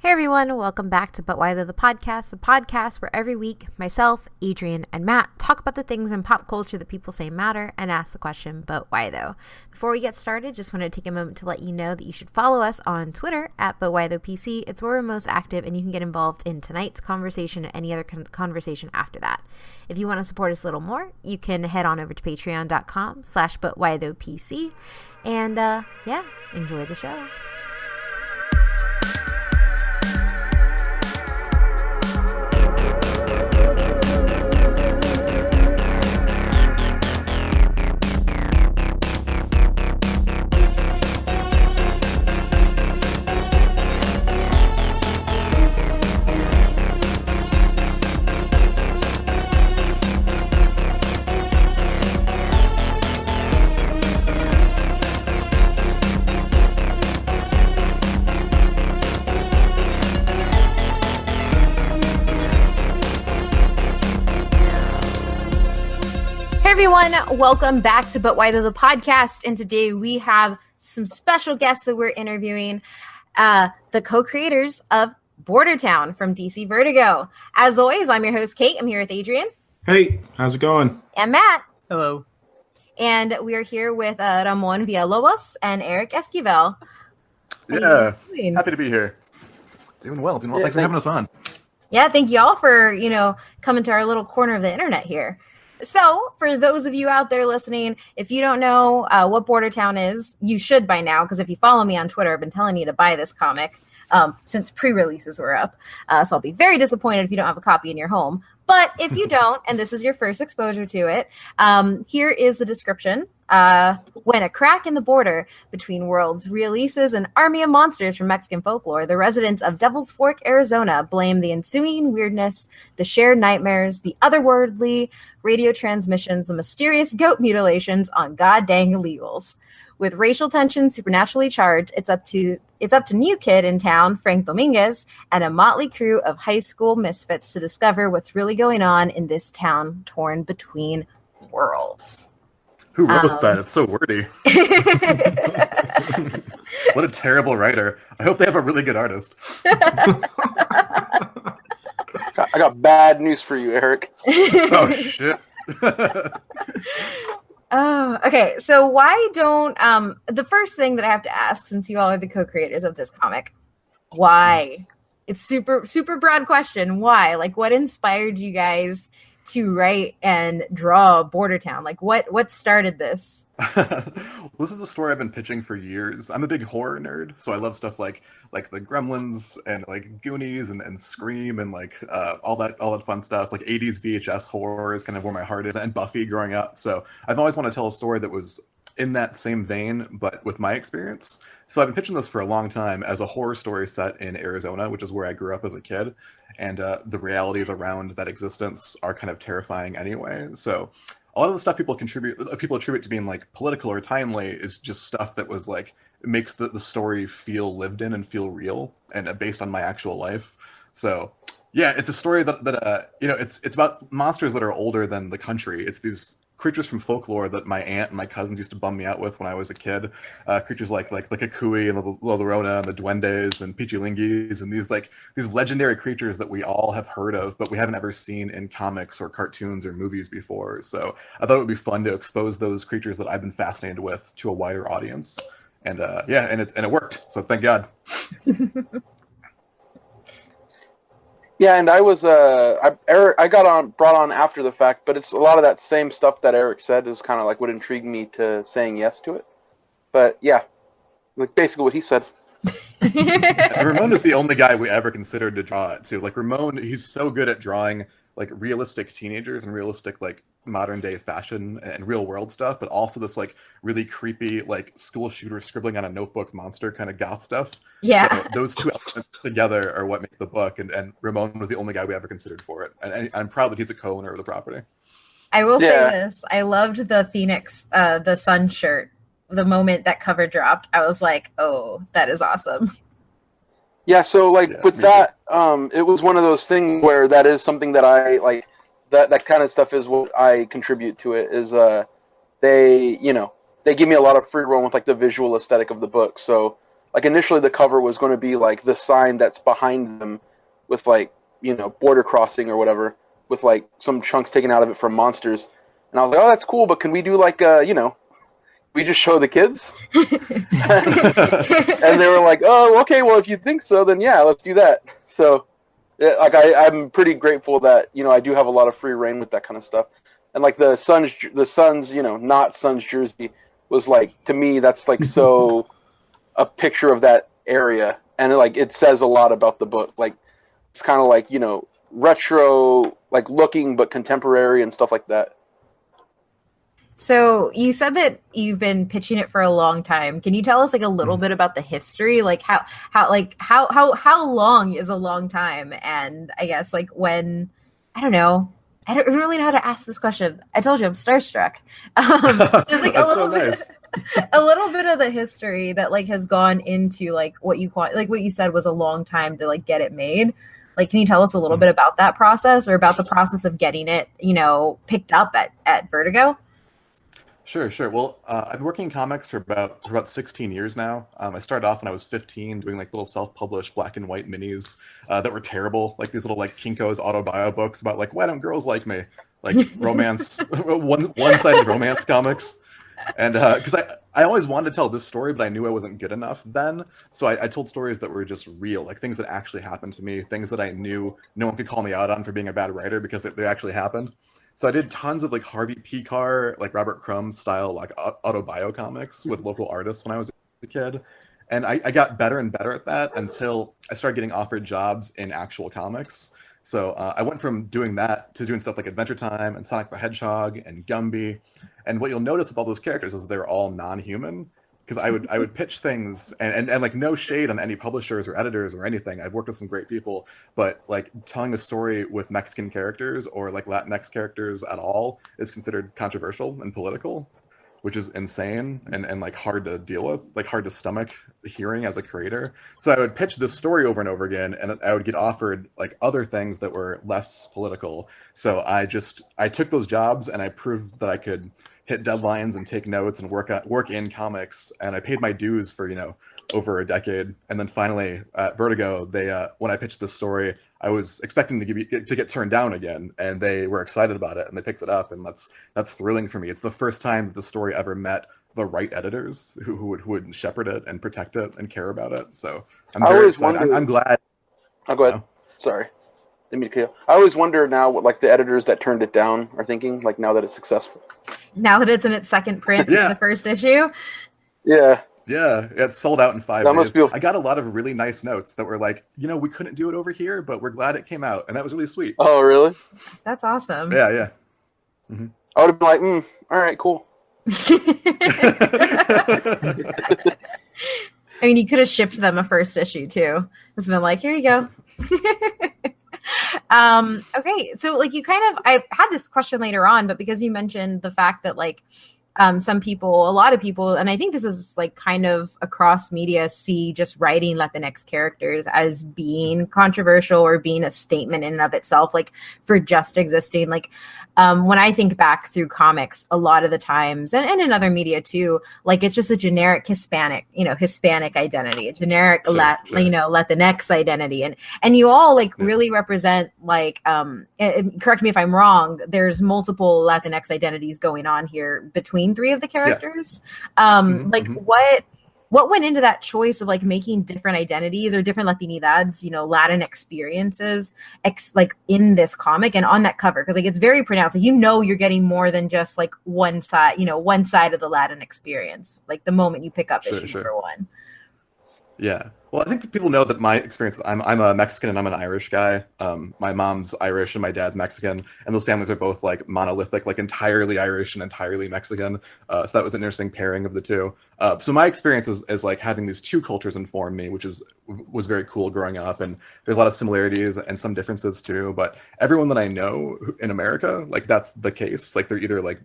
Hey everyone, welcome back to But Why Though, the podcast where every week myself, Adrian, and Matt talk about the things in pop culture that people say matter and ask the question, but why though? Before we get started, just want to take a moment to let you know that you should follow us on Twitter at But Why Though PC. It's where we're most active and you can get involved in tonight's conversation and any other conversation after that. If you want to support us a little more, you can head on over to patreon.com/ButWhyThoughPC and enjoy the show. Everyone, welcome back to But Why Though, the podcast, and today we have some special guests that we're interviewing, the co-creators of Bordertown from DC Vertigo. As always, I'm your host, Kate. I'm here with Adrian. Hey, how's it going? And Matt. Hello. And we are here with Ramon Villalobos and Eric Esquivel. Yeah, happy to be here. Doing well. Thanks for having us on. Yeah, thank you all for, coming to our little corner of the internet here. So, for those of you out there listening, if you don't know what Bordertown is, you should by now, because if you follow me on Twitter, I've been telling you to buy this comic since pre-releases were up. So I'll be very disappointed if you don't have a copy in your home. But if you don't, and this is your first exposure to it, here is the description. When a crack in the border between worlds releases an army of monsters from Mexican folklore, the residents of Devil's Fork, Arizona blame the ensuing weirdness, the shared nightmares, the otherworldly radio transmissions, the mysterious goat mutilations on goddamn illegals. With racial tension supernaturally charged, it's up to new kid in town, Frank Dominguez, and a motley crew of high school misfits to discover what's really going on in this town torn between worlds. Who wrote that? It's so wordy. What a terrible writer. I hope they have a really good artist. I got bad news for you, Eric. Oh, shit. Oh, okay. So why don't the first thing that I have to ask, since you all are the co-creators of this comic, why? It's super broad question. Why? Like, what inspired you guys to write and draw Bordertown? Like, what started this? This is a story I've been pitching for years. I'm a big horror nerd, so I love stuff like the Gremlins and like Goonies and Scream and like all that fun stuff. Like 80s VHS horror is kind of where my heart is, and Buffy growing up. So I've always wanted to tell a story that was in that same vein, but with my experience. So I've been pitching this for a long time as a horror story set in Arizona, which is where I grew up as a kid. And the realities around that existence are kind of terrifying anyway. So a lot of the stuff people attribute to being like political or timely is just stuff that was like, it makes the story feel lived in and feel real and based on my actual life. So yeah, it's a story that it's about monsters that are older than the country. It's these creatures from folklore that my aunt and my cousins used to bum me out with when I was a kid. Creatures like a cucuy and the Llorona and the duendes and pichilingis and these legendary creatures that we all have heard of, but we haven't ever seen in comics or cartoons or movies before. So I thought it would be fun to expose those creatures that I've been fascinated with to a wider audience. And it worked. So thank God. Yeah, and I was I got brought on after the fact, but it's a lot of that same stuff that Eric said is kind of like what intrigued me to saying yes to it. But yeah, like basically what he said. Ramon is the only guy we ever considered to draw it to. Like Ramon, he's so good at drawing like realistic teenagers and realistic like modern day fashion and real world stuff, but also this like really creepy like school shooter scribbling on a notebook monster kind of goth stuff. Yeah. So those two elements together are what make the book, and Ramon was the only guy we ever considered for it. And I'm proud that he's a co-owner of the property. I will say this. I loved the Phoenix, the sun shirt. The moment that cover dropped, I was like, oh, that is awesome. Yeah, so with that, it was one of those things where that is something that I like. That kind of stuff is what I contribute to it. Is they give me a lot of free roam with like the visual aesthetic of the book. So like initially the cover was going to be like the sign that's behind them with like, you know, border crossing or whatever, with like some chunks taken out of it from monsters. And I was like, oh, that's cool, but can we do like, you know, we just show the kids? And they were like, oh, okay, well, if you think so, then yeah, let's do that. So, like, I'm pretty grateful that, you know, I do have a lot of free reign with that kind of stuff. And like the Suns, you know, not Suns jersey was like, to me, that's like so a picture of that area, and like it says a lot about the book. Like it's kind of like, you know, retro, like looking but contemporary and stuff like that. So you said that you've been pitching it for a long time. Can you tell us like a little bit about the history? Like how long is a long time? And I guess like when, I don't know. I don't really know how to ask this question. I told you I'm starstruck. Just like a little bit of the history that like has gone into like what you said was a long time to like get it made. Like, can you tell us a little bit about that process, or about the process of getting it, you know, picked up at Vertigo? Sure. Well, I've been working in comics for about 16 years now. I started off when I was 15 doing like little self-published black and white minis that were terrible, like these little like Kinko's autobio books about like, why don't girls like me? Like romance, one-sided romance comics. And because I always wanted to tell this story, but I knew I wasn't good enough then. So I told stories that were just real, like things that actually happened to me, things that I knew no one could call me out on for being a bad writer because they actually happened. So I did tons of like Harvey P. Carr, like Robert Crumb style like autobio comics with local artists when I was a kid. And I got better and better at that until I started getting offered jobs in actual comics. So I went from doing that to doing stuff like Adventure Time and Sonic the Hedgehog and Gumby. And what you'll notice with all those characters is they're all non-human. Because I would pitch things and like no shade on any publishers or editors or anything. I've worked with some great people, but like telling a story with Mexican characters or like Latinx characters at all is considered controversial and political, which is insane and like hard to deal with, like hard to stomach hearing as a creator. So I would pitch this story over and over again, and I would get offered like other things that were less political. So I took those jobs and I proved that I could hit deadlines and take notes and work in comics, and I paid my dues for, you know, over a decade. And then finally at Vertigo, they when I pitched this story, I was expecting to get turned down again, and they were excited about it and they picked it up, and that's thrilling for me. It's the first time that the story ever met the right editors who would shepherd it and protect it and care about it. So I'm very excited. I'm glad. Oh, go ahead. You know? Sorry. Didn't mean to kill you. I always wonder now what like the editors that turned it down are thinking, like now that it's successful. Now that it's in its second print, in the first issue. Yeah. Yeah, it sold out in 5 that days. Must feel... I got a lot of really nice notes that were like, you know, we couldn't do it over here, but we're glad it came out, and that was really sweet. Oh, really? That's awesome. Yeah. Mm-hmm. I would have been like, all right, cool. I mean, you could have shipped them a first issue too. It's been like, here you go. Okay, so like I had this question later on, but because you mentioned the fact that like a lot of people, and I think this is like kind of across media, see just writing Latinx characters as being controversial or being a statement in and of itself, like for just existing. Like when I think back through comics, a lot of the times, and in other media too, like it's just a generic Hispanic identity, a generic Latinx identity, and you all like really represent like correct me if I'm wrong, there's multiple Latinx identities going on here between three of the characters. Like what went into that choice of like making different identities or different Latinidades, you know, Latin experiences like in this comic and on that cover? Because like it's very pronounced. Like, you know, you're getting more than just like one side of the Latin experience. Like the moment you pick up issue number 1. Yeah. Well, I think people know that my experience, I'm a Mexican and I'm an Irish guy. My mom's Irish and my dad's Mexican, and those families are both like monolithic, like entirely Irish and entirely Mexican. So that was an interesting pairing of the two. So my experience is like having these two cultures inform me, which was very cool growing up. And there's a lot of similarities and some differences too. But everyone that I know in America, like that's the case. Like they're either like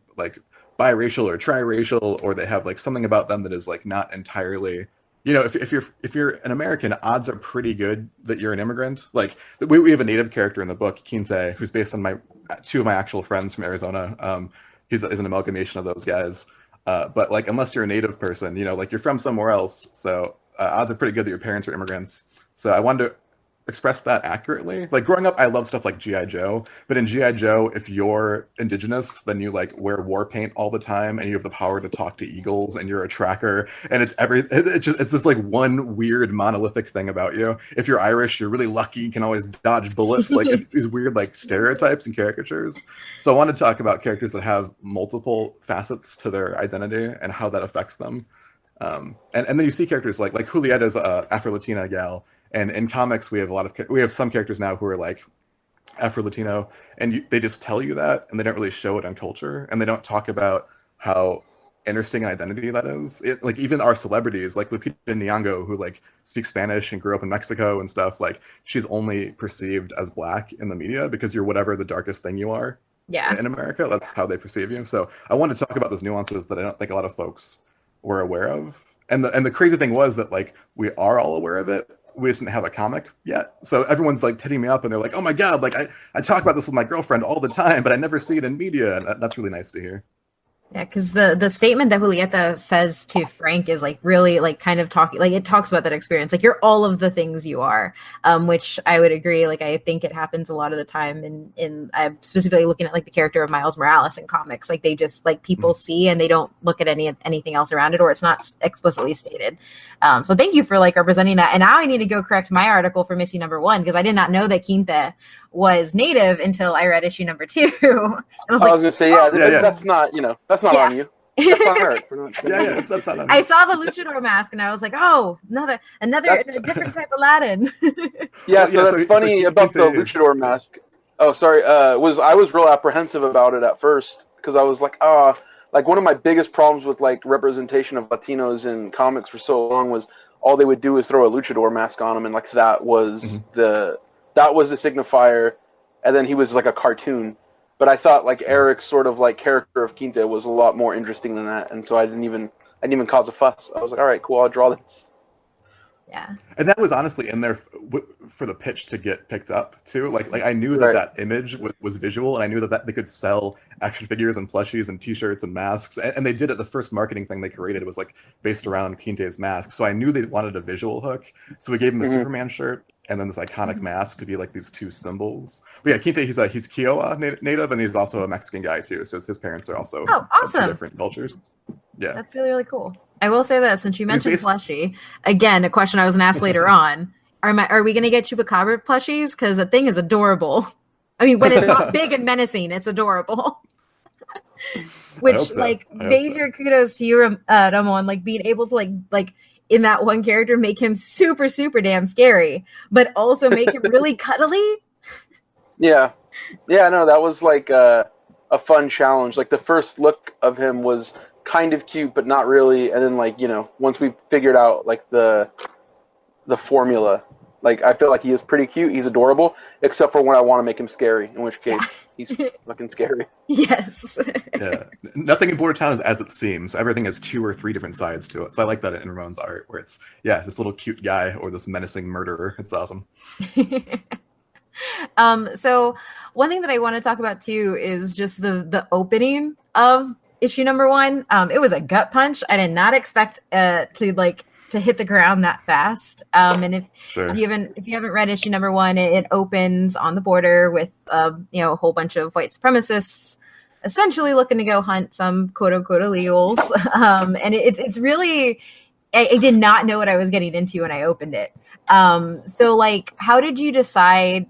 biracial or triracial, or they have like something about them that is like not entirely. You know, if you're an American, odds are pretty good that you're an immigrant. Like we have a native character in the book, Quinte, who's based on two of my actual friends from Arizona. He's an amalgamation of those guys. But like, unless you're a native person, you know, like you're from somewhere else. So odds are pretty good that your parents are immigrants. So I wanted to express that accurately. Like growing up, I love stuff like G.I. Joe, but in G.I. Joe, if you're indigenous, then you like wear war paint all the time and you have the power to talk to eagles and you're a tracker and it's this like one weird monolithic thing about you. If you're Irish, you're really lucky, you can always dodge bullets. Like it's these weird like stereotypes and caricatures. So I want to talk about characters that have multiple facets to their identity and how that affects them. And then you see characters like Julieta's Afro-Latina gal. And in comics, we have some characters now who are like Afro-Latino, and they just tell you that, and they don't really show it on culture, and they don't talk about how interesting an identity that is. Like even our celebrities, like Lupita Nyong'o, who like speaks Spanish and grew up in Mexico and stuff, like she's only perceived as black in the media because you're whatever the darkest thing you are. Yeah. In America, that's how they perceive you. So I want to talk about those nuances that I don't think a lot of folks were aware of. And the crazy thing was that like we are all aware of it. We just didn't have a comic yet. So everyone's like hitting me up and they're like, oh my God, like I talk about this with my girlfriend all the time, but I never see it in media. And that's really nice to hear. Yeah, because the statement that Julieta says to Frank is like really like kind of talking, like it talks about that experience. Like you're all of the things you are, which I would agree. Like I think it happens a lot of the time in I'm specifically looking at like the character of Miles Morales in comics. Like they just like people see and they don't look at anything else around it, or it's not explicitly stated. So thank you for like representing that. And now I need to go correct my article for Missy #1 because I did not know that Quinte was native until I read issue #2. And I was gonna say, that's not, that's not on you. That's on her. That's not on I saw the luchador mask and I was like, oh, another a different type of Latin. That's funny about the luchador mask. Oh, sorry. I was real apprehensive about it at first because I was like, like one of my biggest problems with like representation of Latinos in comics for so long was all they would do is throw a luchador mask on them, and like that was the signifier, and then he was like a cartoon. But I thought like Eric's sort of like character of Quinte was a lot more interesting than that, and so I didn't even cause a fuss. I was like, all right, cool, I'll draw this. Yeah. And that was honestly in there for the pitch to get picked up too. Like I knew that image was visual, and I knew that they could sell action figures and plushies and T-shirts and masks, and they did it. The first marketing thing they created was like based around Quinte's mask. So I knew they wanted a visual hook. So we gave him a Superman shirt and then this iconic mask to be like these two symbols. But yeah, Quinte, he's Kiowa native, and he's also a Mexican guy too. So his parents are also awesome. Two different cultures. Yeah, that's really, really cool. I will say that since you mentioned plushie, again, a question I was going to ask later on, are we going to get Chupacabra plushies? Because the thing is adorable. I mean, when it's not big and menacing, it's adorable. Which, major kudos to you, Ramon, like being able to like in that one character make him super, super damn scary, but also make him really cuddly. Yeah. Yeah, no, that was like a fun challenge. Like the first look of him was kind of cute, but not really. And then like, once we figured out like the formula, like I feel like he is pretty cute. He's adorable, except for when I want to make him scary, in which case he's fucking scary. Yes. Yeah. Nothing in Border Town is as it seems. Everything has 2 or 3 different sides to it. So I like that in Ramon's art, where it's this little cute guy or this menacing murderer. It's awesome. So one thing that I want to talk about too is just the opening of issue #1. It was a gut punch. I did not expect to hit the ground that fast. And if you haven't read issue #1, it opens on the border with a whole bunch of white supremacists essentially looking to go hunt some quote unquote illegals. And it's really, I did not know what I was getting into when I opened it. So like, how did you decide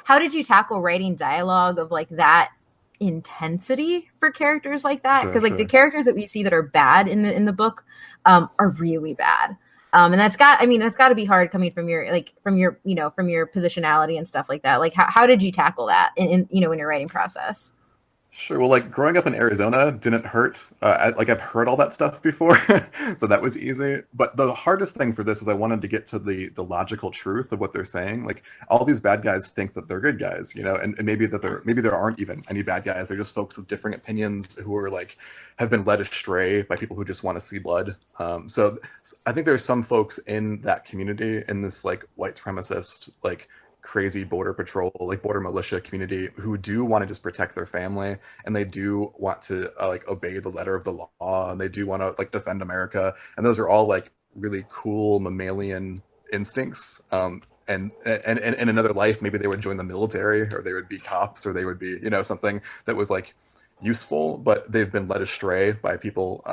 how did you tackle writing dialogue of like that intensity for characters like that? Because the characters that we see that are bad in the book are really bad, and that's got to be hard coming from your positionality and stuff like that. Like how did you tackle that in your writing process? Sure. Well, like growing up in Arizona didn't hurt. I've heard all that stuff before, so that was easy. But the hardest thing for this is I wanted to get to the logical truth of what they're saying. Like all these bad guys think that they're good guys, and maybe there aren't even any bad guys. They're just folks with differing opinions who are like have been led astray by people who just want to see blood. So I think there's some folks in that community, in this like white supremacist like crazy border patrol, like border militia community, who do want to just protect their family, and they do want to like obey the letter of the law, and they do want to like defend America, and those are all like really cool mammalian instincts. And in another life, maybe they would join the military, or they would be cops, or they would be, something that was like useful, but they've been led astray by people,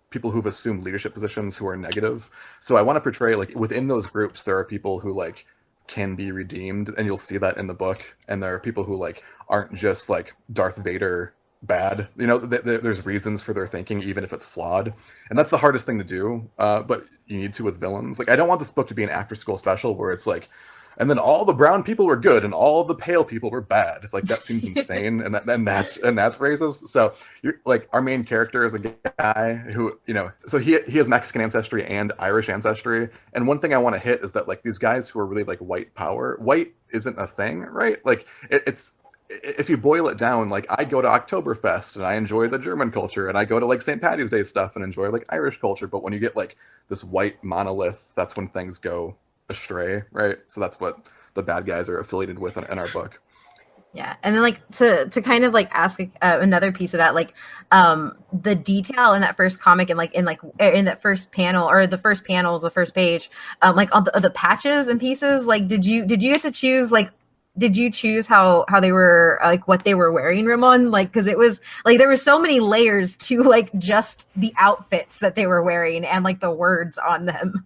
people who've assumed leadership positions who are negative. So I want to portray, like, within those groups, there are people who like can be redeemed, and you'll see that in the book. And there are people who like aren't just like Darth Vader bad. There's reasons for their thinking, even if it's flawed. And that's the hardest thing to do. But you need to with villains. Like, I don't want this book to be an after-school special where it's like, and then all the brown people were good and all the pale people were bad. Like, that seems insane, and that's racist. So you're like, our main character is a guy who, so he has Mexican ancestry and Irish ancestry. And one thing I want to hit is that, like, these guys who are really like white power, white isn't a thing, right? Like, it's if you boil it down, like, I go to Oktoberfest and I enjoy the German culture, and I go to like St. Patty's Day stuff and enjoy like Irish culture. But when you get like this white monolith, that's when things go astray, right? So that's what the bad guys are affiliated with in our book. Yeah, and then like to kind of like ask another piece of that, like the detail in that first comic and like in that first panel, or the first panels, the first page, like on the patches and pieces. Like, did you get to choose, like, did you choose how they were, like, what they were wearing, Ramon? Like, because it was like there were so many layers to like just the outfits that they were wearing and like the words on them.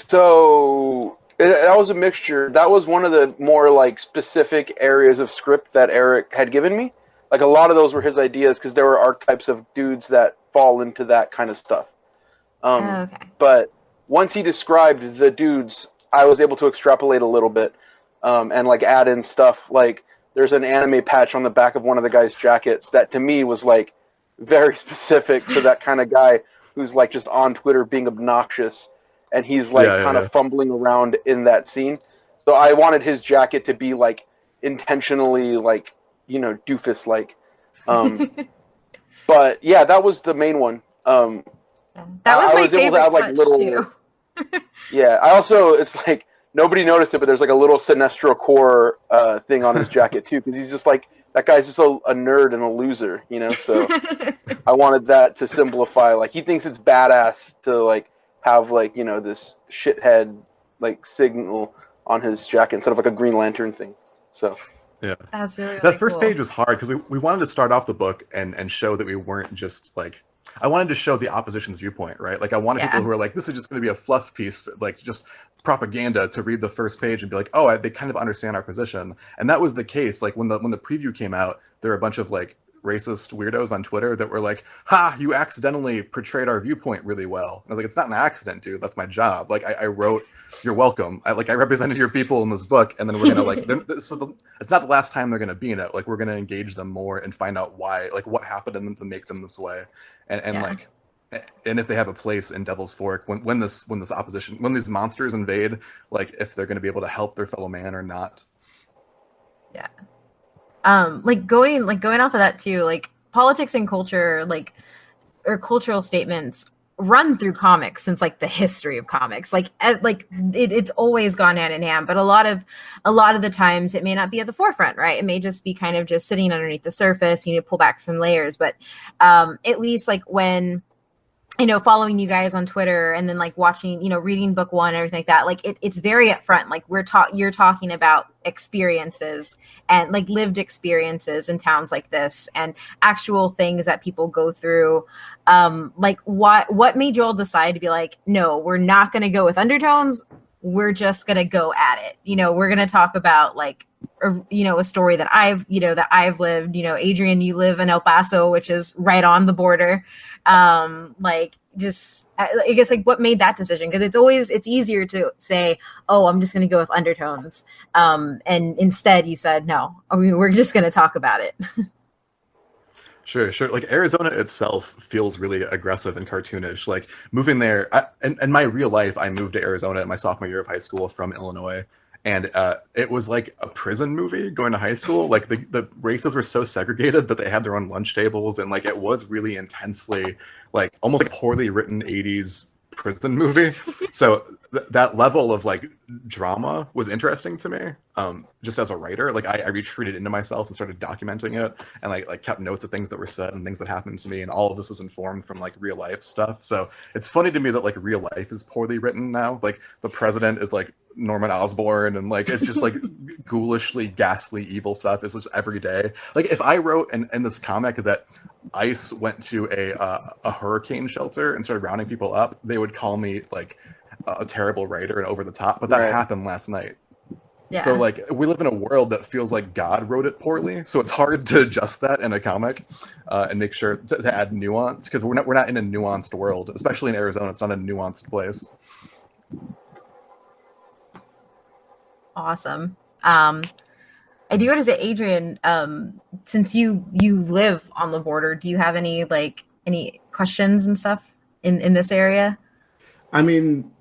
So that was a mixture. That was one of the more like specific areas of script that Eric had given me. Like, a lot of those were his ideas, because there were archetypes of dudes that fall into that kind of stuff. Okay. But once he described the dudes, I was able to extrapolate a little bit, and like add in stuff. Like, there's an anime patch on the back of one of the guy's jackets that to me was like very specific to that kind of guy who's like just on Twitter being obnoxious. And he's like kind of fumbling around in that scene. So I wanted his jacket to be like intentionally like, doofus like. But yeah, that was the main one. That was my favorite touch, like, little, too. Yeah, I also, it's like, nobody noticed it, but there's like a little Sinestro Corps thing on his jacket too, because he's just like, that guy's just a nerd and a loser, so I wanted that to simplify, like, he thinks it's badass to like have like, this shithead like signal on his jacket instead of like a Green Lantern thing. So yeah, that's really that first cool. page was hard because we wanted to start off the book and show that we weren't just like, I wanted to show the opposition's viewpoint, right? Like, I wanted people who are like, this is just going to be a fluff piece, like just propaganda, to read the first page and be like, oh, they kind of understand our position. And that was the case. Like, when the preview came out, there were a bunch of like racist weirdos on Twitter that were like, ha, you accidentally portrayed our viewpoint really well. And I was like, it's not an accident, dude. That's my job. Like, I wrote, you're welcome. I represented your people in this book, and then we're gonna like, it's not the last time they're gonna be in it. Like, we're gonna engage them more and find out why, like, what happened in them to make them this way, and if they have a place in Devil's Fork when this opposition, when these monsters invade, like, if they're gonna be able to help their fellow man or not. Yeah. Like going off of that too, like, politics and culture, like, or cultural statements run through comics since like the history of comics. Like it's always gone hand in hand, but a lot of the times it may not be at the forefront, right? It may just be kind of just sitting underneath the surface. You need to pull back from layers, but at least like when, following you guys on Twitter and then like watching, reading book one and everything like that, like it's very upfront. Like you're talking about experiences and like lived experiences in towns like this and actual things that people go through. Like what made you all decide to be like, no, we're not going to go with undertones. We're just going to go at it. We're going to talk about like, a story that I've lived. Adrian, you live in El Paso, which is right on the border. Like, just, I guess, like, what made that decision? Because it's easier to say, oh, I'm just going to go with undertones. And instead you said, no, we're just going to talk about it. Sure. Like, Arizona itself feels really aggressive and cartoonish. Like, moving there, in my real life, I moved to Arizona in my sophomore year of high school from Illinois. And it was like a prison movie going to high school. Like, the races were so segregated that they had their own lunch tables. And like, it was really intensely, like, almost like poorly written 80s prison movie. So that level of like drama was interesting to me. Just as a writer, like I retreated into myself and started documenting it, and like kept notes of things that were said and things that happened to me, and all of this is informed from like real life stuff. So it's funny to me that like real life is poorly written now. Like the president is like Norman Osborn, and like it's just like ghoulishly ghastly evil stuff is just every day. Like if I wrote in this comic that ICE went to a hurricane shelter and started rounding people up, they would call me like a terrible writer and over the top, but that happened last night. Yeah. So like we live in a world that feels like God wrote it poorly, so it's hard to adjust that in a comic and make sure to add nuance, because we're not in a nuanced world, especially in Arizona. It's not a nuanced place. Awesome. I do want to say, Adrian, since you live on the border, do you have any questions and stuff in this area? I mean,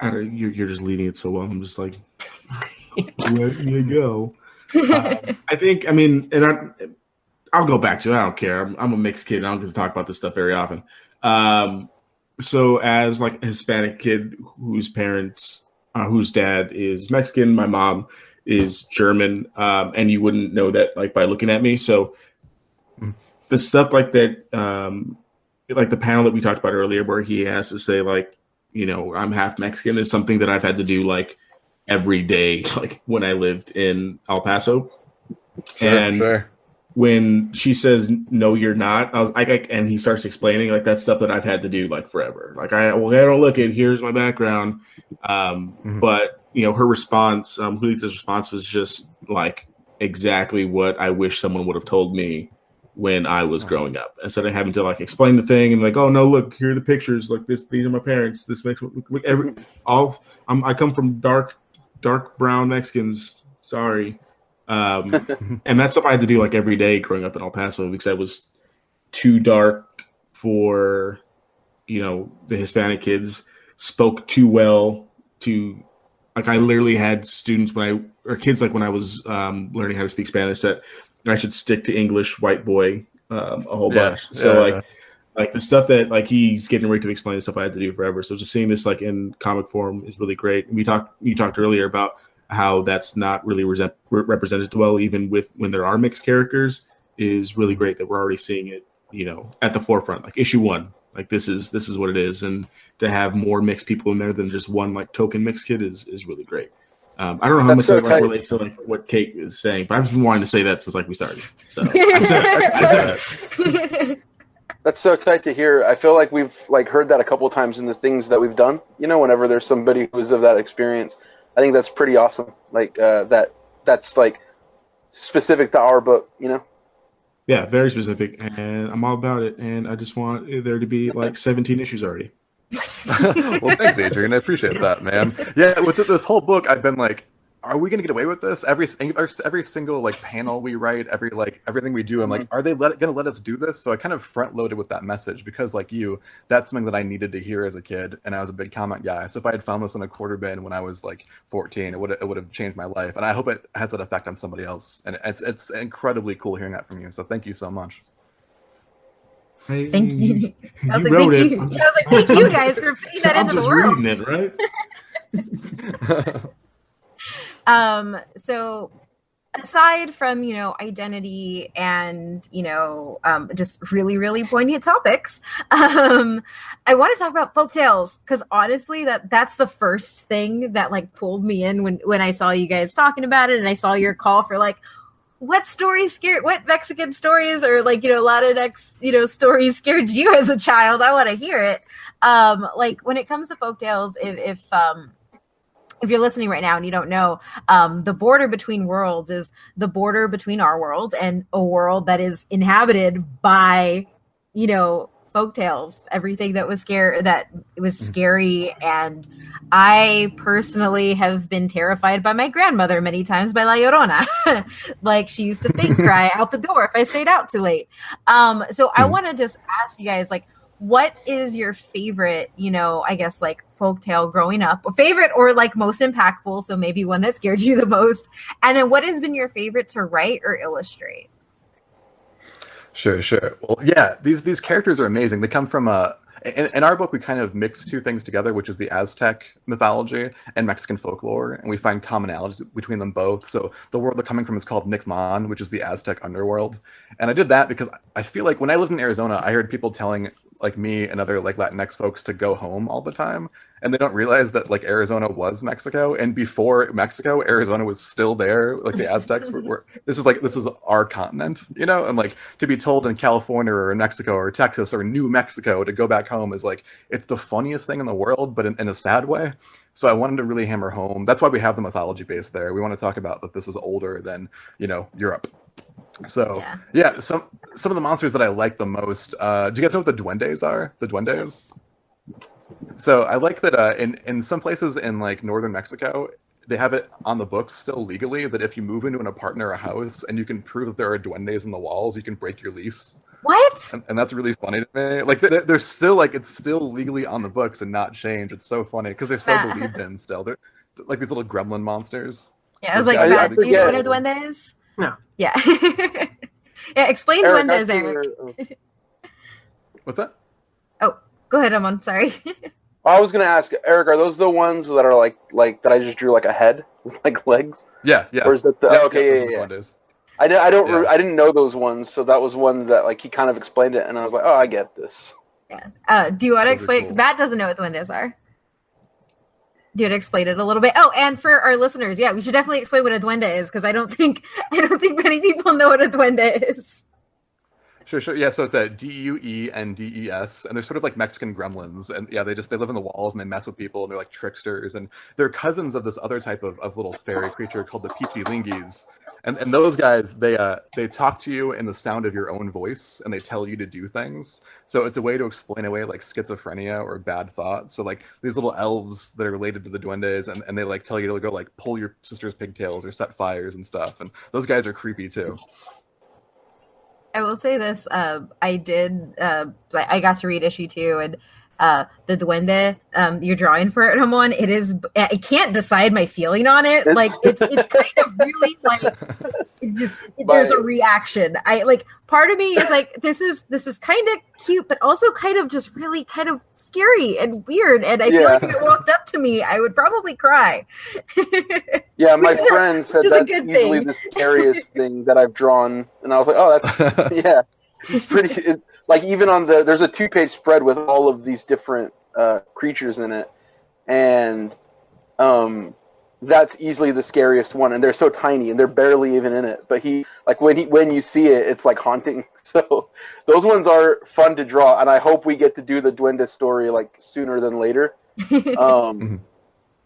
you're just leading it so well. I'm just like, where do you go? I think, I mean, and I'll go back to it. I don't care. I'm a mixed kid. I don't get to talk about this stuff very often. So as like a Hispanic kid whose dad is Mexican, my mom is German, and you wouldn't know that like by looking at me. So the stuff like that, like the panel that we talked about earlier, where he has to say like, you know, I'm half Mexican, is something that I've had to do like every day, like when I lived in El Paso. Sure. When she says, no, you're not, I was like, and he starts explaining like that's stuff that I've had to do like forever. Like I don't look at, here's my background. But you know, her response, Julita's response was just like exactly what I wish someone would have told me when I was growing up. Instead of having to like explain the thing and like, oh no, look, here are the pictures. Like these are my parents. This makes look I come from dark brown Mexicans. Sorry. And that's stuff I had to do like every day growing up in El Paso, because I was too dark for, you know, the Hispanic kids, spoke too well to, like I literally had students when I was learning how to speak Spanish that I should stick to English white boy a whole bunch. So like the stuff that like he's getting ready to explain, the stuff I had to do forever. So just seeing this like in comic form is really great. And you talked earlier about how that's not really represented well, even when there are mixed characters, is really great that we're already seeing it, you know, at the forefront. Like issue 1, like this is what it is, and to have more mixed people in there than just one like token mixed kid is really great. I don't know how much that relates to like what Kate is saying, but I've just been wanting to say that since like we started. So I said it. That's so tight to hear. I feel like we've like heard that a couple of times in the things that we've done. You know, whenever there's somebody who's of that experience, I think that's pretty awesome. Like that's like specific to our book. You know. Yeah, very specific, and I'm all about it. And I just want there to be like 17 issues already. Well, thanks, Adrian. I appreciate that, man. Yeah, with this whole book, I've been like, are we gonna get away with this? Every single like panel we write, everything we do, I'm like, are they gonna let us do this? So I kind of front loaded with that message, because like that's something that I needed to hear as a kid, and I was a big comic guy. So if I had found this in a quarter bin when I was like 14, it would have changed my life, and I hope it has that effect on somebody else. And it's incredibly cool hearing that from you. So thank you so much. Thank you. I was like, thank you guys for putting that into the world. I'm just reading it, right? So aside from, you know, identity and, you know, just really, really poignant topics, I want to talk about folktales, because honestly, that's the first thing that like pulled me in when I saw you guys talking about it, and I saw your call for like, what Mexican stories or like, you know, Latinx, you know, stories scared you as a child? I want to hear it. Like when it comes to folktales, if you're listening right now and you don't know, the border between worlds is the border between our world and a world that is inhabited by, you know, folktales, everything that was scary. And I personally have been terrified by my grandmother many times by La Llorona. Like she used to fake cry out the door if I stayed out too late. So I want to just ask you guys, like, what is your favorite, you know, I guess like folktale growing up, or favorite or like most impactful? So maybe one that scared you the most. And then what has been your favorite to write or illustrate? Sure. Well, yeah, these characters are amazing. They come from in our book, we kind of mix two things together, which is the Aztec mythology and Mexican folklore, and we find commonalities between them both. So the world they're coming from is called Nictlan, which is the Aztec underworld. And I did that because I feel like when I lived in Arizona, I heard people telling like me and other like Latinx folks to go home all the time, and they don't realize that like Arizona was Mexico, and before Mexico, Arizona was still there. Like the Aztecs were this is our continent, you know. And like to be told in California or in Mexico or Texas or New Mexico to go back home is like it's the funniest thing in the world, but in a sad way. So I wanted to really hammer home. That's why we have the mythology base there. We want to talk about that this is older than, you know, Europe. So yeah, some of the monsters that I like the most. Do you guys know what the duendes are? The duendes. So I like that in some places in like northern Mexico, they have it on the books still legally that if you move into an apartment or a house and you can prove that there are duendes in the walls, you can break your lease. What? And that's really funny to me. Like they're still like it's still legally on the books and not changed. It's so funny because they're so believed in still. They're like these little gremlin monsters. Yeah, I was like, do you know what a duende is? No. Yeah. Yeah, explain duendes, Eric. What's that? Oh, go ahead, Ramon. Sorry. I was gonna ask Eric, are those the ones that are like that I just drew like a head with like legs? Yeah. Or is that the yeah. I didn't know those ones, so that was one that like he kind of explained it, and I was like, oh, I get this. Yeah. Do you want to explain? Cool. Matt doesn't know what duendes are. Do you want to explain it a little bit? Oh, and for our listeners, yeah, we should definitely explain what a duende is because I don't think many people know what a duende is. Sure. Yeah, so it's a Duendes, and they're sort of like Mexican gremlins, and yeah, they live in the walls and they mess with people, and they're like tricksters, and they're cousins of this other type of little fairy creature called the Pichilingis, and those guys they talk to you in the sound of your own voice, and they tell you to do things. So it's a way to explain away like schizophrenia or bad thoughts. So like these little elves that are related to the duendes, and they like tell you to go like pull your sister's pigtails or set fires and stuff, and those guys are creepy too. I will say this. I got to read issue 2, and the duende you're drawing for it, Ramon. I can't decide my feeling on it. Like it's kind of really like there's a reaction. I like part of me is like this is kind of cute, but also kind of just really kind of scary and weird. And I feel like if it walked up to me, I would probably cry. Yeah, my friend said that's easily the scariest thing that I've drawn, and I was like, oh, that's it's pretty. Like even on there's a 2-page spread with all of these different creatures in it, and that's easily the scariest one. And they're so tiny, and they're barely even in it. But when you see it, it's like haunting. So those ones are fun to draw, and I hope we get to do the duende story like sooner than later.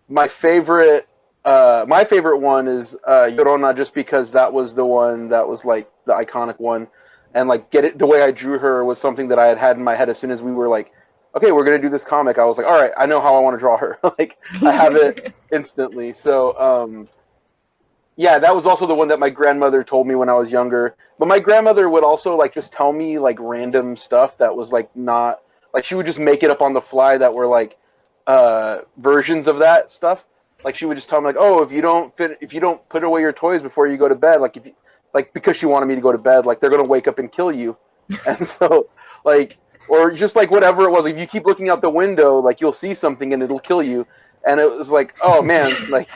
My favorite one is Llorona, just because that was the one that was like the iconic one. And like the way I drew her was something that I had in my head as soon as we were like, okay, we're gonna do this comic. I was like, all right, I know how I want to draw her. Like I have it instantly. So that was also the one that my grandmother told me when I was younger. But my grandmother would also like just tell me like random stuff that was like not like she would just make it up on the fly that were like versions of that stuff. Like she would just tell me like, oh, if you don't put away your toys before you go to bed, because she wanted me to go to bed, like they're gonna wake up and kill you. And so like, or just like whatever it was, like, if you keep looking out the window, like you'll see something and it'll kill you. And it was like, oh man, like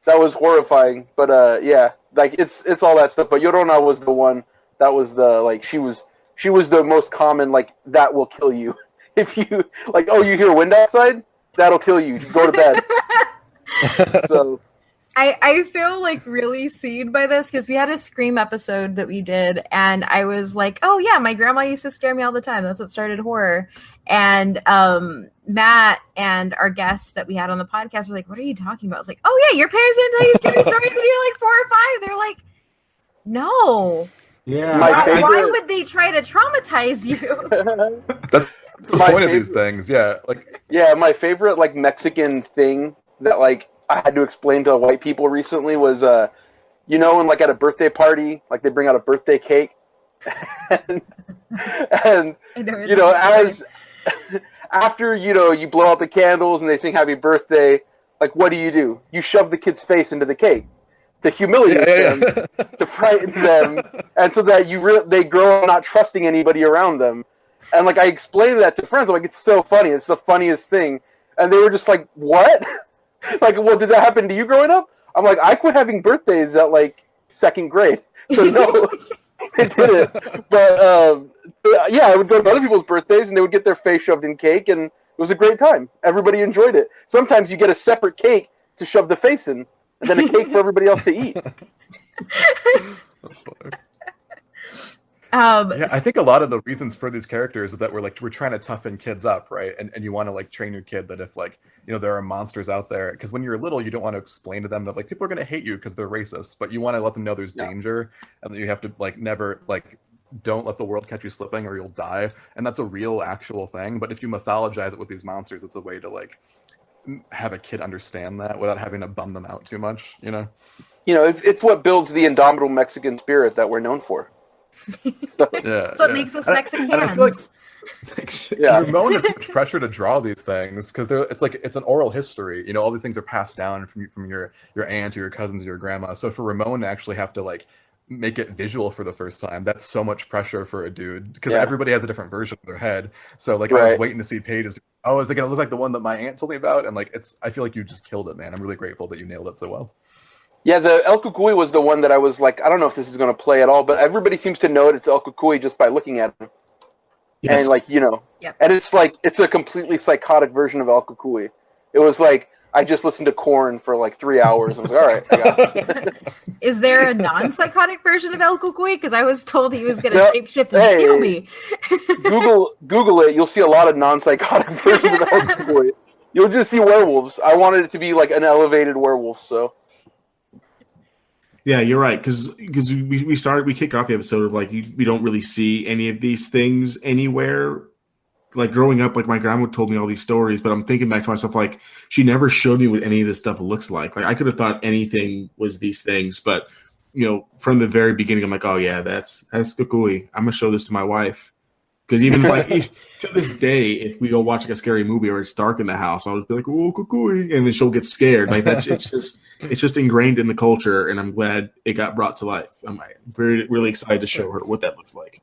that was horrifying. But like it's all that stuff. But Llorona was the one that was the like she was the most common like that will kill you. If you like, oh, you hear wind outside, that'll kill you. Go to bed. So I feel like really seen by this because we had a Scream episode that we did, and I was like, oh yeah, my grandma used to scare me all the time. That's what started horror. And Matt and our guests that we had on the podcast were like, what are you talking about? I was like, oh yeah, your parents didn't tell you scary stories when you were like 4 or 5. They're like, no. Yeah. Why would they try to traumatize you? That's the point of these things. Yeah. Like. Yeah, my favorite like Mexican thing that like I had to explain to white people recently was, when like at a birthday party, like they bring out a birthday cake, and as after you blow out the candles and they sing happy birthday, like what do? You shove the kid's face into the cake to humiliate them, to frighten them, and so that they grow up not trusting anybody around them. And like I explained that to friends, I'm like, it's so funny, it's the funniest thing, and they were just like, what? Like, well, did that happen to you growing up? I'm like, I quit having birthdays at like 2nd grade, so no, it didn't. But yeah, I would go to other people's birthdays, and they would get their face shoved in cake, and it was a great time. Everybody enjoyed it. Sometimes you get a separate cake to shove the face in, and then a cake for everybody else to eat. That's funny. Yeah, I think a lot of the reasons for these characters is that we're trying to toughen kids up, right? And you want to like train your kid that if like, you know, there are monsters out there, because when you're little, you don't want to explain to them that like people are going to hate you because they're racist, but you want to let them know there's danger, and that you have to like never like don't let the world catch you slipping or you'll die. And that's a real actual thing. But if you mythologize it with these monsters, it's a way to like have a kid understand that without having to bum them out too much, you know? You know, it's what builds the indomitable Mexican spirit that we're known for. So, That's what makes us Mexicans. And I feel like Ramon has much pressure to draw these things because it's an oral history. You know, all these things are passed down from your aunt or your cousins or your grandma. So for Ramon to actually have to like make it visual for the first time, that's so much pressure for a dude because everybody has a different version of their head. So like I was waiting to see pages. Oh, is it gonna look like the one that my aunt told me about? And like I feel like you just killed it, man. I'm really grateful that you nailed it so well. Yeah, the El Cucuy was the one that I was like, I don't know if this is going to play at all, but everybody seems to know it's El Cucuy just by looking at him. Yes. And like, you know, and it's like, it's a completely psychotic version of El Cucuy. It was like, I just listened to Korn for like 3 hours. I was like, all right, I got it. Is there a non-psychotic version of El Cucuy? Because I was told he was going to shapeshift and steal me. Google it. You'll see a lot of non-psychotic versions of El Cucuy. You'll just see werewolves. I wanted it to be like an elevated werewolf, so... Yeah, you're right. Because we kicked off the episode of like we don't really see any of these things anywhere. Like growing up, like my grandma told me all these stories, but I'm thinking back to myself like she never showed me what any of this stuff looks like. Like I could have thought anything was these things, but you know, from the very beginning, I'm like, oh yeah, that's cucuy. I'm gonna show this to my wife. Because even like to this day, if we go watch like a scary movie or it's dark in the house, I'll just be like, "Oh, cucuy," and then she'll get scared. Like that's it's just ingrained in the culture, and I'm glad it got brought to life. I'm really excited to show her what that looks like.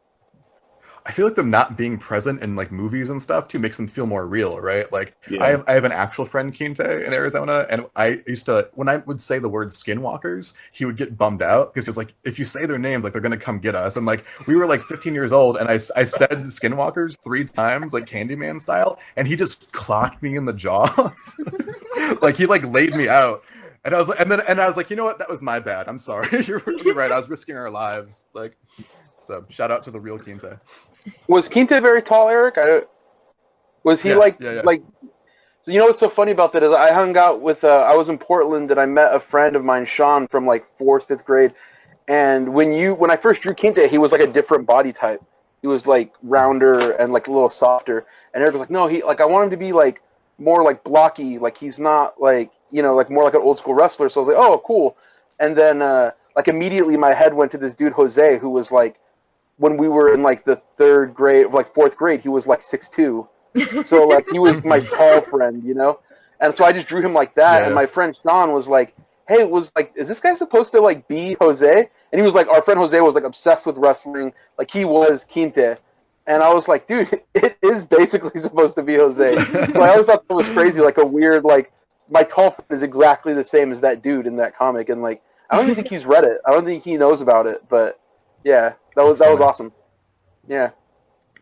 I feel like them not being present in like movies and stuff too makes them feel more real, right? Like I have an actual friend, Quinte, in Arizona, and I used to, when I would say the word skinwalkers, he would get bummed out because he was like, if you say their names, like they're gonna come get us. And like we were like 15 years old, and I said skinwalkers 3 times, like Candyman style, and he just clocked me in the jaw, like he like laid me out. And I was like, you know what? That was my bad. I'm sorry. You're right. I was risking our lives. Like, so shout out to the real Quinte. Was Quinte very tall, Eric? Was he like? So you know what's so funny about that is I hung out with. I was in Portland and I met a friend of mine, Sean, from like 4th, 5th grade. And when I first drew Quinte, he was like a different body type. He was like rounder and like a little softer. And Eric was like, no, I want him to be like more like blocky. Like he's not like, you know, like more like an old school wrestler. So I was like, oh, cool. And then like immediately my head went to this dude Jose, who was like, when we were in like the 3rd grade, like 4th grade, he was like 6'2". So like he was my tall friend, you know. And so I just drew him like that. Yeah. And my friend Sean was like, "Hey, is this guy supposed to like be Jose?" And he was like, our friend Jose was like obsessed with wrestling, like he was Quinte. And I was like, dude, it is basically supposed to be Jose. So I always thought that was crazy, like a weird like my tall friend is exactly the same as that dude in that comic, and like I don't even think he's read it. I don't think he knows about it, but yeah. That was awesome. Yeah.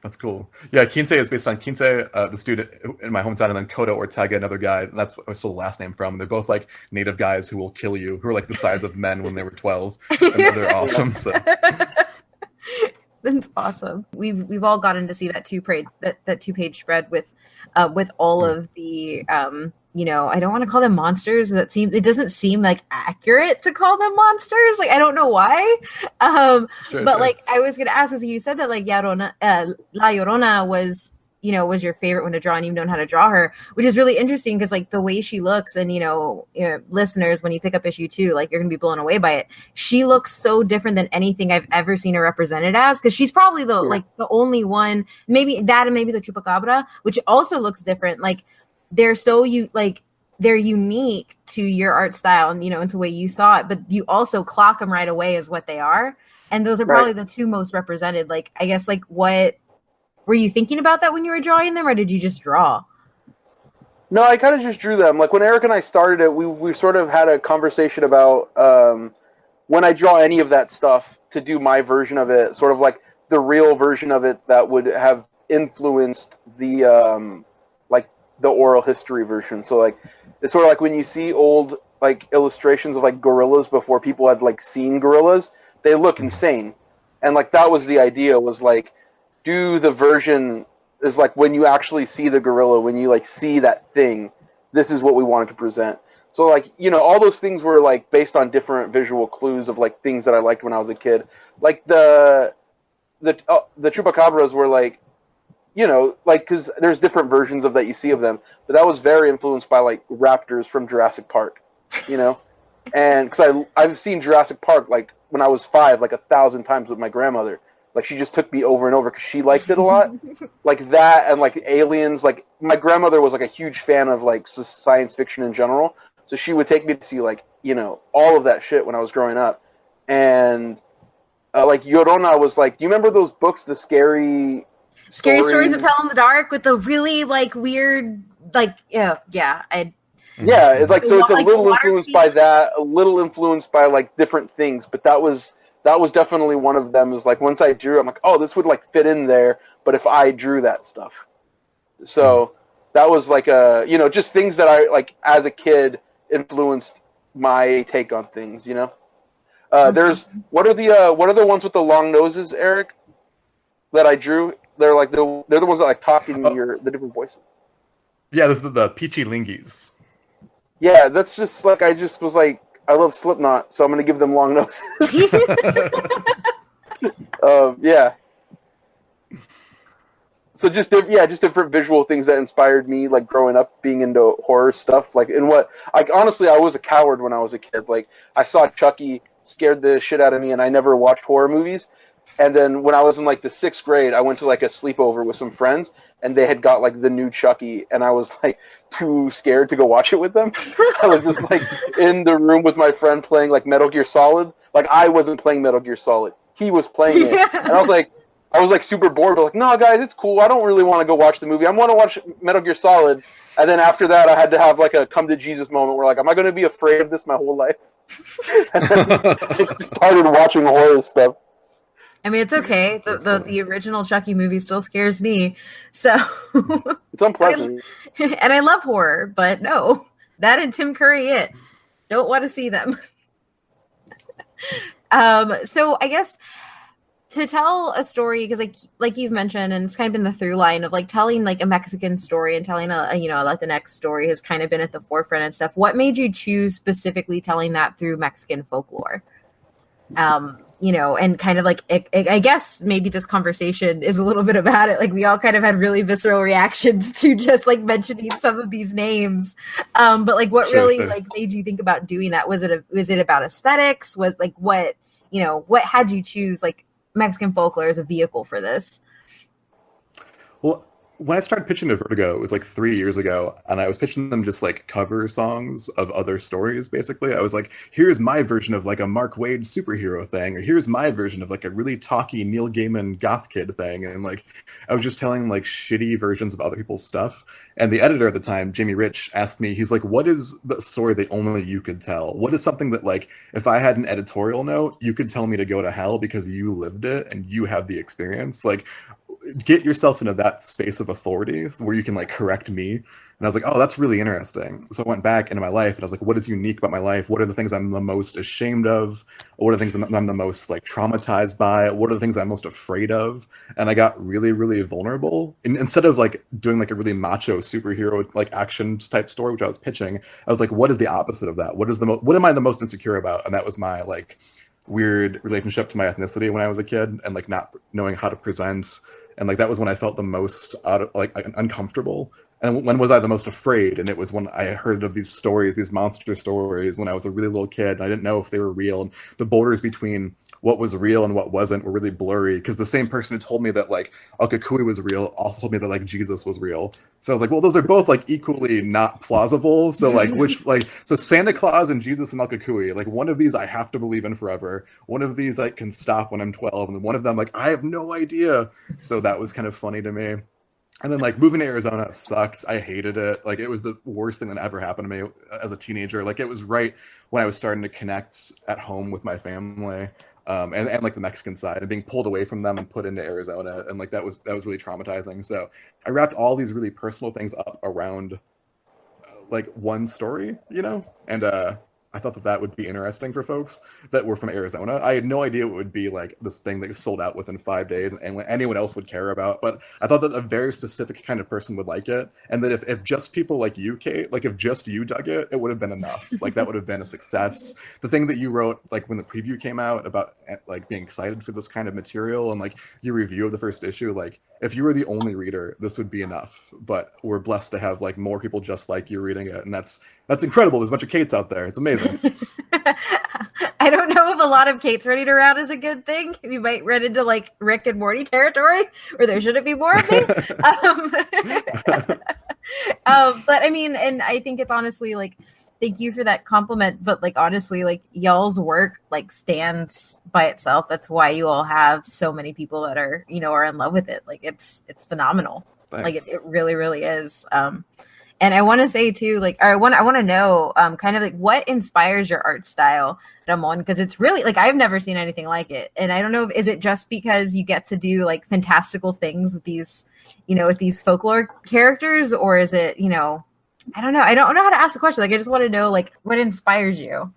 That's cool. Yeah, Quinte is based on Quinte, this dude in my hometown, and then Kodo Ortega, another guy. And that's what I stole the last name from. They're both like native guys who will kill you, who are like the size of men when they were 12. And they're awesome. So. That's awesome. We've all gotten to see that 2-page spread with all of the you know, I don't want to call them monsters. It doesn't seem like accurate to call them monsters. Like I don't know why. But like I was gonna ask, as you said that like Llorona, La Llorona was your favorite one to draw, and you've known how to draw her, which is really interesting because like the way she looks, and you know, listeners, when you pick up issue 2, like you're gonna be blown away by it. She looks so different than anything I've ever seen her represented as, because she's probably the only one, maybe that and maybe the Chupacabra, which also looks different. Like they're they're unique to your art style and, you know, into the way you saw it, but you also clock them right away as what they are. And those are probably the 2 most represented. Like, I guess, like what Were you thinking about that when you were drawing them, or did you just draw? No, I kind of just drew them. Like when Eric and I started it, we sort of had a conversation about when I draw any of that stuff to do my version of it, sort of like the real version of it that would have influenced the like the oral history version. So like it's sort of like when you see old like illustrations of like gorillas before people had like seen gorillas, they look insane. And like that was the idea, was like do the version is like when you actually see the gorilla, when you like see that thing, this is what we wanted to present. So like, you know, all those things were like based on different visual clues of like things that I liked when I was a kid. Like the chupacabras were like, you know, like, because there's different versions of that you see of them, but that was very influenced by like raptors from Jurassic Park, you know. And because I've seen Jurassic Park like when I was 5 like 1,000 times with my grandmother. Like she just took me over and over because she liked it a lot. Like that and like aliens. Like my grandmother was like a huge fan of like science fiction in general, so she would take me to see like, you know, all of that shit when I was growing up. And like Llorona was like, do you remember those books, the scary stories to tell in the dark with the really like weird like yeah. It's like, so it's a little influenced by that, a little influenced by like different things, but that was definitely one of them. Is like once I drew, I'm like, oh, this would like fit in there, but if I drew that stuff. So that was like a, you know, just things that I like as a kid influenced my take on things, you know. There's what are the ones with the long noses, Eric, that I drew? They're like they're the ones that like talk in the different voices. Yeah, this is the Peachy Lingies. Yeah, that's just like I just was like, I love Slipknot, so I'm gonna give them long noses. Yeah. So just different visual things that inspired me, like growing up, being into horror stuff. Like in what, like honestly, I was a coward when I was a kid. Like I saw Chucky, scared the shit out of me, and I never watched horror movies. And then when I was in like the 6th grade, I went to like a sleepover with some friends, and they had got like the new Chucky, and I was like too scared to go watch it with them. I was just like in the room with my friend playing like Metal Gear Solid. Like I wasn't playing Metal Gear Solid, he was playing it, and I was like super bored. But like, no, guys, it's cool. I don't really want to go watch the movie. I want to watch Metal Gear Solid. And then after that, I had to have like a come to Jesus moment where like, am I going to be afraid of this my whole life? And then I just started watching horror stuff. I mean, it's okay. The original Chucky movie still scares me. So it's unpleasant. And I love horror, but no, that and Tim Curry, don't want to see them. So I guess to tell a story, because like you've mentioned, and it's kind of been the through line of like telling like a Mexican story and telling a Latinx story has kind of been at the forefront and stuff. What made you choose specifically telling that through Mexican folklore? You know, and kind of like, I guess maybe this conversation is a little bit about it. Like we all kind of had really visceral reactions to just like mentioning some of these names. But like what really like made you think about doing that? Was it about aesthetics? Was like what had you choose like Mexican folklore as a vehicle for this? Well, when I started pitching to Vertigo, it was like 3 years ago, and I was pitching them just like cover songs of other stories, basically. I was like, here's my version of like a Mark Waid superhero thing, or here's my version of like a really talky Neil Gaiman goth kid thing. And like, I was just telling like shitty versions of other people's stuff. And the editor at the time, Jamie Rich, asked me, he's like, what is the story that only you could tell? What is something that like, if I had an editorial note, you could tell me to go to hell because you lived it and you have the experience? Like, get yourself into that space of authority where you can like correct me. And I was like, oh, that's really interesting. So I went back into my life and I was like, what is unique about my life? What are the things I'm the most ashamed of? What are the things I'm the most like traumatized by? What are the things I'm most afraid of? And I got really, really vulnerable. And instead of like doing like a really macho superhero like action type story, which I was pitching, I was like, what is the opposite of that? What am I the most insecure about? And that was my like weird relationship to my ethnicity when I was a kid, and like not knowing how to present. And like that was when I felt the most uncomfortable. And when was I the most afraid? And it was when I heard of these stories, these monster stories, when I was a really little kid. And I didn't know if they were real. And the borders between what was real and what wasn't were really blurry, because the same person who told me that like a cucuy was real also told me that like Jesus was real. So I was like, well, those are both like equally not plausible. So like so Santa Claus and Jesus and El Cucuy, like one of these I have to believe in forever. One of these like can stop when I'm 12, and then one of them like I have no idea. So that was kind of funny to me. And then like moving to Arizona sucked. I hated it. Like it was the worst thing that ever happened to me as a teenager. Like it was right when I was starting to connect at home with my family, and like the Mexican side, and being pulled away from them and put into Arizona, and like that was really traumatizing. So I wrapped all these really personal things up around like one story, you know, and I thought that would be interesting for folks that were from Arizona. I had no idea it would be like this thing that was sold out within 5 days and anyone else would care about. But I thought that a very specific kind of person would like it. And that if just people like you, Kate, like if just you dug it, it would have been enough. Like that would have been a success. The thing that you wrote, like when the preview came out about like being excited for this kind of material and like your review of the first issue, like if you were the only reader, this would be enough. But we're blessed to have like more people just like you reading it. And that's incredible. There's a bunch of Kates out there. It's amazing. I don't know if a lot of Kates running around is a good thing. We might run into like Rick and Morty territory where there shouldn't be more of me. But I mean, and I think it's honestly like, thank you for that compliment. But like, honestly, like y'all's work like stands by itself. That's why you all have so many people that are, you know, are in love with it. Like it's phenomenal. Thanks. Like it really, really is. And I want to say too, like, I want to know, kind of like what inspires your art style, Ramon, because it's really like I've never seen anything like it, and I don't know, is it just because you get to do like fantastical things with these, you know, with these folklore characters, or is it, you know, I don't know how to ask the question. Like, I just want to know like what inspires you.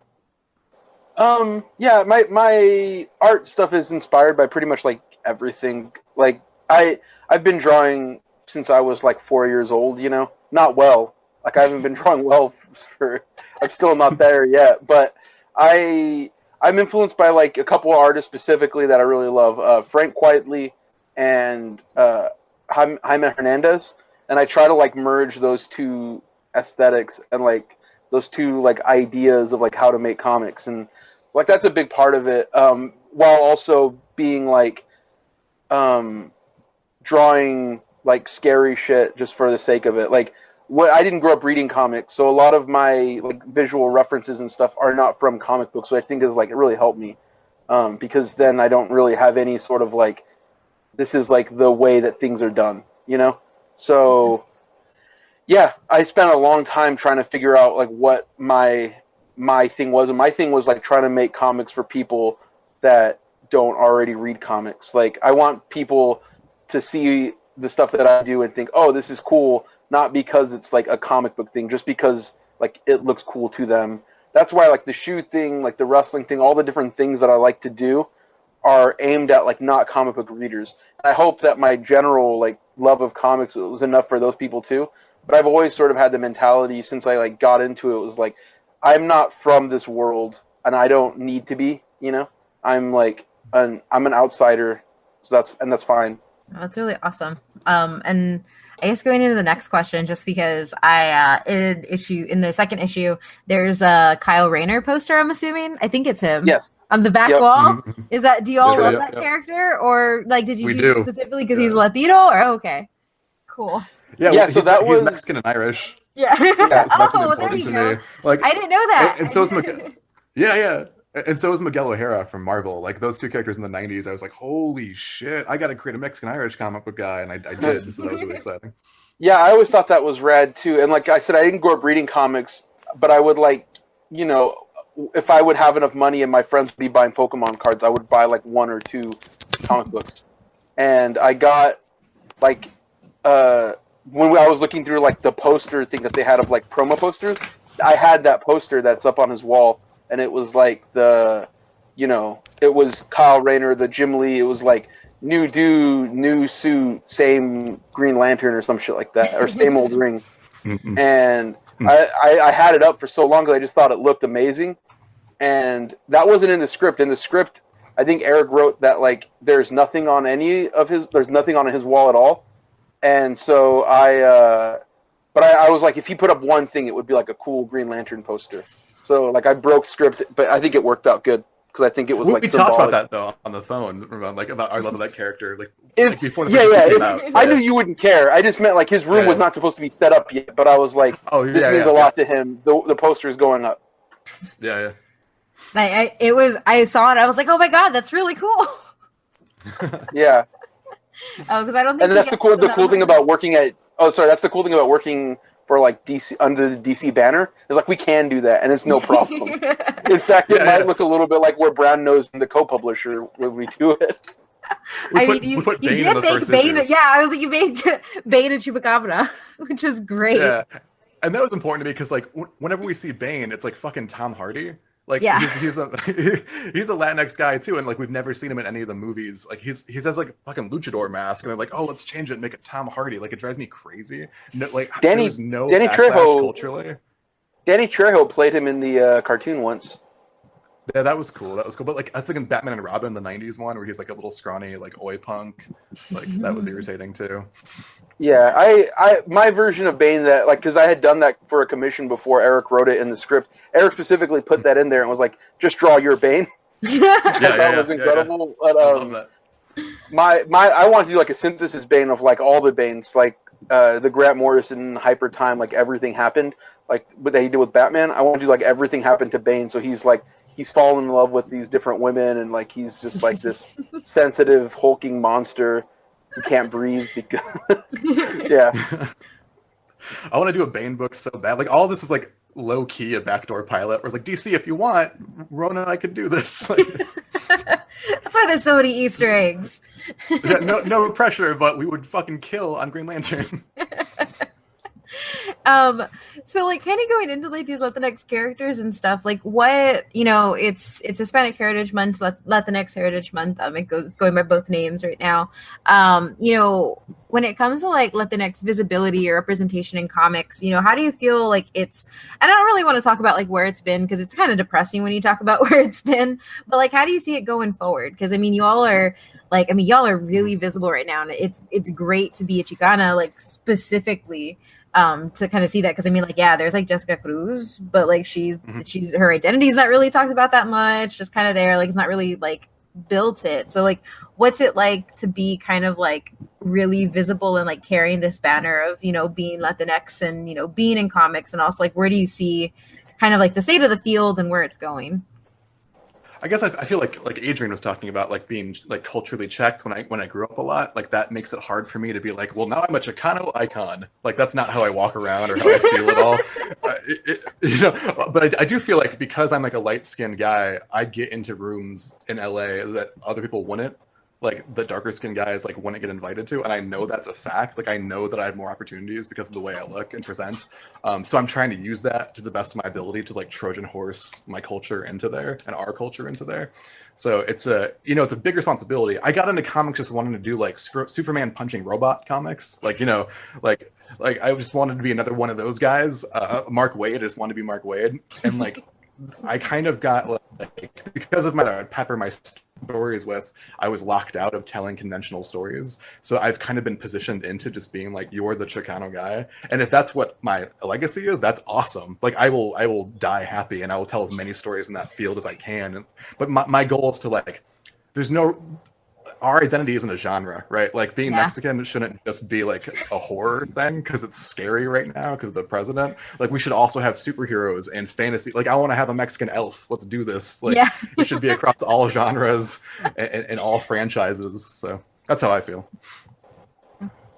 Yeah, my art stuff is inspired by pretty much like everything. Like I've been drawing since I was like 4 years old, you know. Not well. Like I haven't been drawing well for. I'm still not there yet. But I'm influenced by like a couple of artists specifically that I really love. Frank Quietly and Jaime Hernandez, and I try to like merge those two aesthetics and like those two like ideas of like how to make comics, and like that's a big part of it. While also being like drawing like scary shit just for the sake of it. Like I didn't grow up reading comics, so a lot of my like visual references and stuff are not from comic books, which I think is like it really helped me, because then I don't really have any sort of like this is like the way that things are done, you know. So yeah, I spent a long time trying to figure out like what my thing was, and my thing was like trying to make comics for people that don't already read comics. Like I want people to see the stuff that I do and think, oh, this is cool, not because it's like a comic book thing, just because like it looks cool to them. That's why like the shoe thing, like the wrestling thing, all the different things that I like to do are aimed at like not comic book readers. And I hope that my general like love of comics was enough for those people too. But I've always sort of had the mentality since I like got into it, was like I'm not from this world and I don't need to be, you know. I'm like I'm an outsider, so that's fine. That's really awesome. And I guess going into the next question, just because in the second issue, there's a Kyle Rayner poster, I'm assuming. I think it's him. Yes. On the back wall. Is that, do you all love that character? Or like, did you choose it specifically because he's Latino? Or okay. Cool. Yeah, so that was Mexican and Irish. Yeah. So that's been there important you to go. me. Like, I didn't know that. And so is yeah. And so is Miguel O'Hara from Marvel. Like those two characters in the 90s, I was like, holy shit, I got to create a Mexican-Irish comic book guy, and I did, so that was really exciting. Yeah, I always thought that was rad too. And like I said, I didn't grow up reading comics, but I would like, you know, if I would have enough money and my friends would be buying Pokemon cards, I would buy like 1 or 2 comic books. And I got like, when I was looking through like the poster thing that they had of like promo posters, I had that poster that's up on his wall. And it was like it was Kyle Rayner, the Jim Lee. It was like new dude, new suit, same Green Lantern or some shit like that, or same old ring. And I had it up for so long because I just thought it looked amazing. And that wasn't in the script. In the script, I think Eric wrote that like there's nothing on his wall at all. And so I was like, if he put up one thing, it would be like a cool Green Lantern poster. So like I broke script, but I think it worked out good. because I think it was we like talked symbolic. about that though on the phone, like about our love of that character, like before the yeah. came out. I knew you wouldn't care. I just meant like his room was not supposed to be set up yet, but I was like, this means a lot to him. The poster is going up. Yeah. I saw it. I was like, oh my god, that's really cool. Yeah. Oh, because I don't think. And that's the cool thing about working at. Oh, sorry. That's the cool thing about working for like DC under the DC banner is like we can do that and it's no problem. In fact, it might look a little bit like we're brown nosed and the co-publisher when we do it. You did make Bane. Yeah, I was like, you made Bane and Chupacabra, which is great. Yeah, and that was important to me because like whenever we see Bane, it's like fucking Tom Hardy. Like he's a Latinx guy too, and like we've never seen him in any of the movies. Like he has like a fucking luchador mask, and they're like, oh, let's change it and make it Tom Hardy. Like it drives me crazy. No, like there's no Danny Trejo culturally. Danny Trejo played him in the cartoon once. Yeah, that was cool. But like I was thinking Batman and Robin, the '90s one, where he's like a little scrawny like oi punk. Like that was irritating too. Yeah, I my version of Bane that like because I had done that for a commission before Eric wrote it in the script. Eric specifically put that in there and was like, "Just draw your Bane." That was incredible. Yeah. But I love that. I wanted to do like a synthesis Bane of like all the Banes, like the Grant Morrison Hyper Time, like everything happened, like what he did with Batman. I want to do like everything happened to Bane, so he's fallen in love with these different women, and like he's just like this sensitive, hulking monster who can't breathe because yeah. I want to do a Bane book so bad. Like all this is like low key a backdoor pilot. Where it's like DC, if you want, Rona and I could do this. Like, that's why there's so many Easter eggs. Yeah, no pressure, but we would fucking kill on Green Lantern. So like kind of going into like these Latinx characters and stuff, like what, it's Hispanic Heritage Month, Latinx Heritage Month. It's going by both names right now. When it comes to like Latinx visibility or representation in comics, how do you feel like it's, I don't really want to talk about like where it's been because it's kind of depressing when you talk about where it's been, but like how do you see it going forward? Because y'all are really visible right now, and it's great to be a Chicana, like specifically to kind of see that, because there's like Jessica Cruz, but like she's her identity's not really talked about that much, just kind of there, like it's not really like built it. So like what's it like to be kind of like really visible and like carrying this banner of being Latinx and being in comics, and also like where do you see kind of like the state of the field and where it's going? I guess I feel like Adrian was talking about like being like culturally checked when I grew up a lot. Like that makes it hard for me to be like, well, now I'm a Chicano icon. Like that's not how I walk around or how I feel at all. But I do feel like because I'm like a light skinned guy, I get into rooms in LA that other people wouldn't. Like the darker skinned guys like wouldn't get invited to, and I know that's a fact. Like I know that I have more opportunities because of the way I look and present. So I'm trying to use that to the best of my ability to like Trojan horse my culture into there and our culture into there. So it's a big responsibility. I got into comics just wanting to do like Superman punching robot comics, like I just wanted to be another one of those guys. Mark Waid, I just wanted to be Mark Waid, and like I kind of got like because of my pepper my stories with, I was locked out of telling conventional stories. So I've kind of been positioned into just being like, you're the Chicano guy. And if that's what my legacy is, that's awesome. Like I will die happy and I will tell as many stories in that field as I can. But my goal is to like, our identity isn't a genre, right? Like being Mexican shouldn't just be like a horror thing because it's scary right now because of the president. Like we should also have superheroes and fantasy. Like I want to have a Mexican elf. Let's do this. Like it should be across all genres and all franchises. So that's how I feel.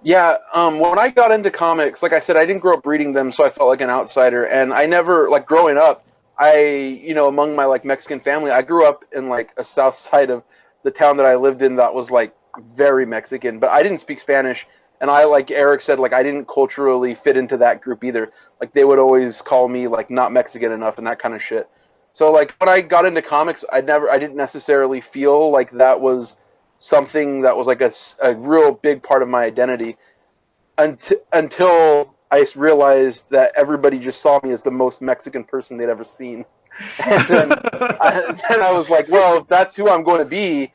Yeah, when I got into comics, like I said, I didn't grow up reading them, so I felt like an outsider. And I never, like growing up, among my like Mexican family, I grew up in like a south side of the town that I lived in that was like very Mexican, but I didn't speak Spanish, and I, like Eric said, like I didn't culturally fit into that group either. Like they would always call me like not Mexican enough and that kind of shit. So like when I got into comics, I didn't necessarily feel like that was something that was like a real big part of my identity until I realized that everybody just saw me as the most Mexican person they'd ever seen. And then I was like, well, if that's who I'm going to be.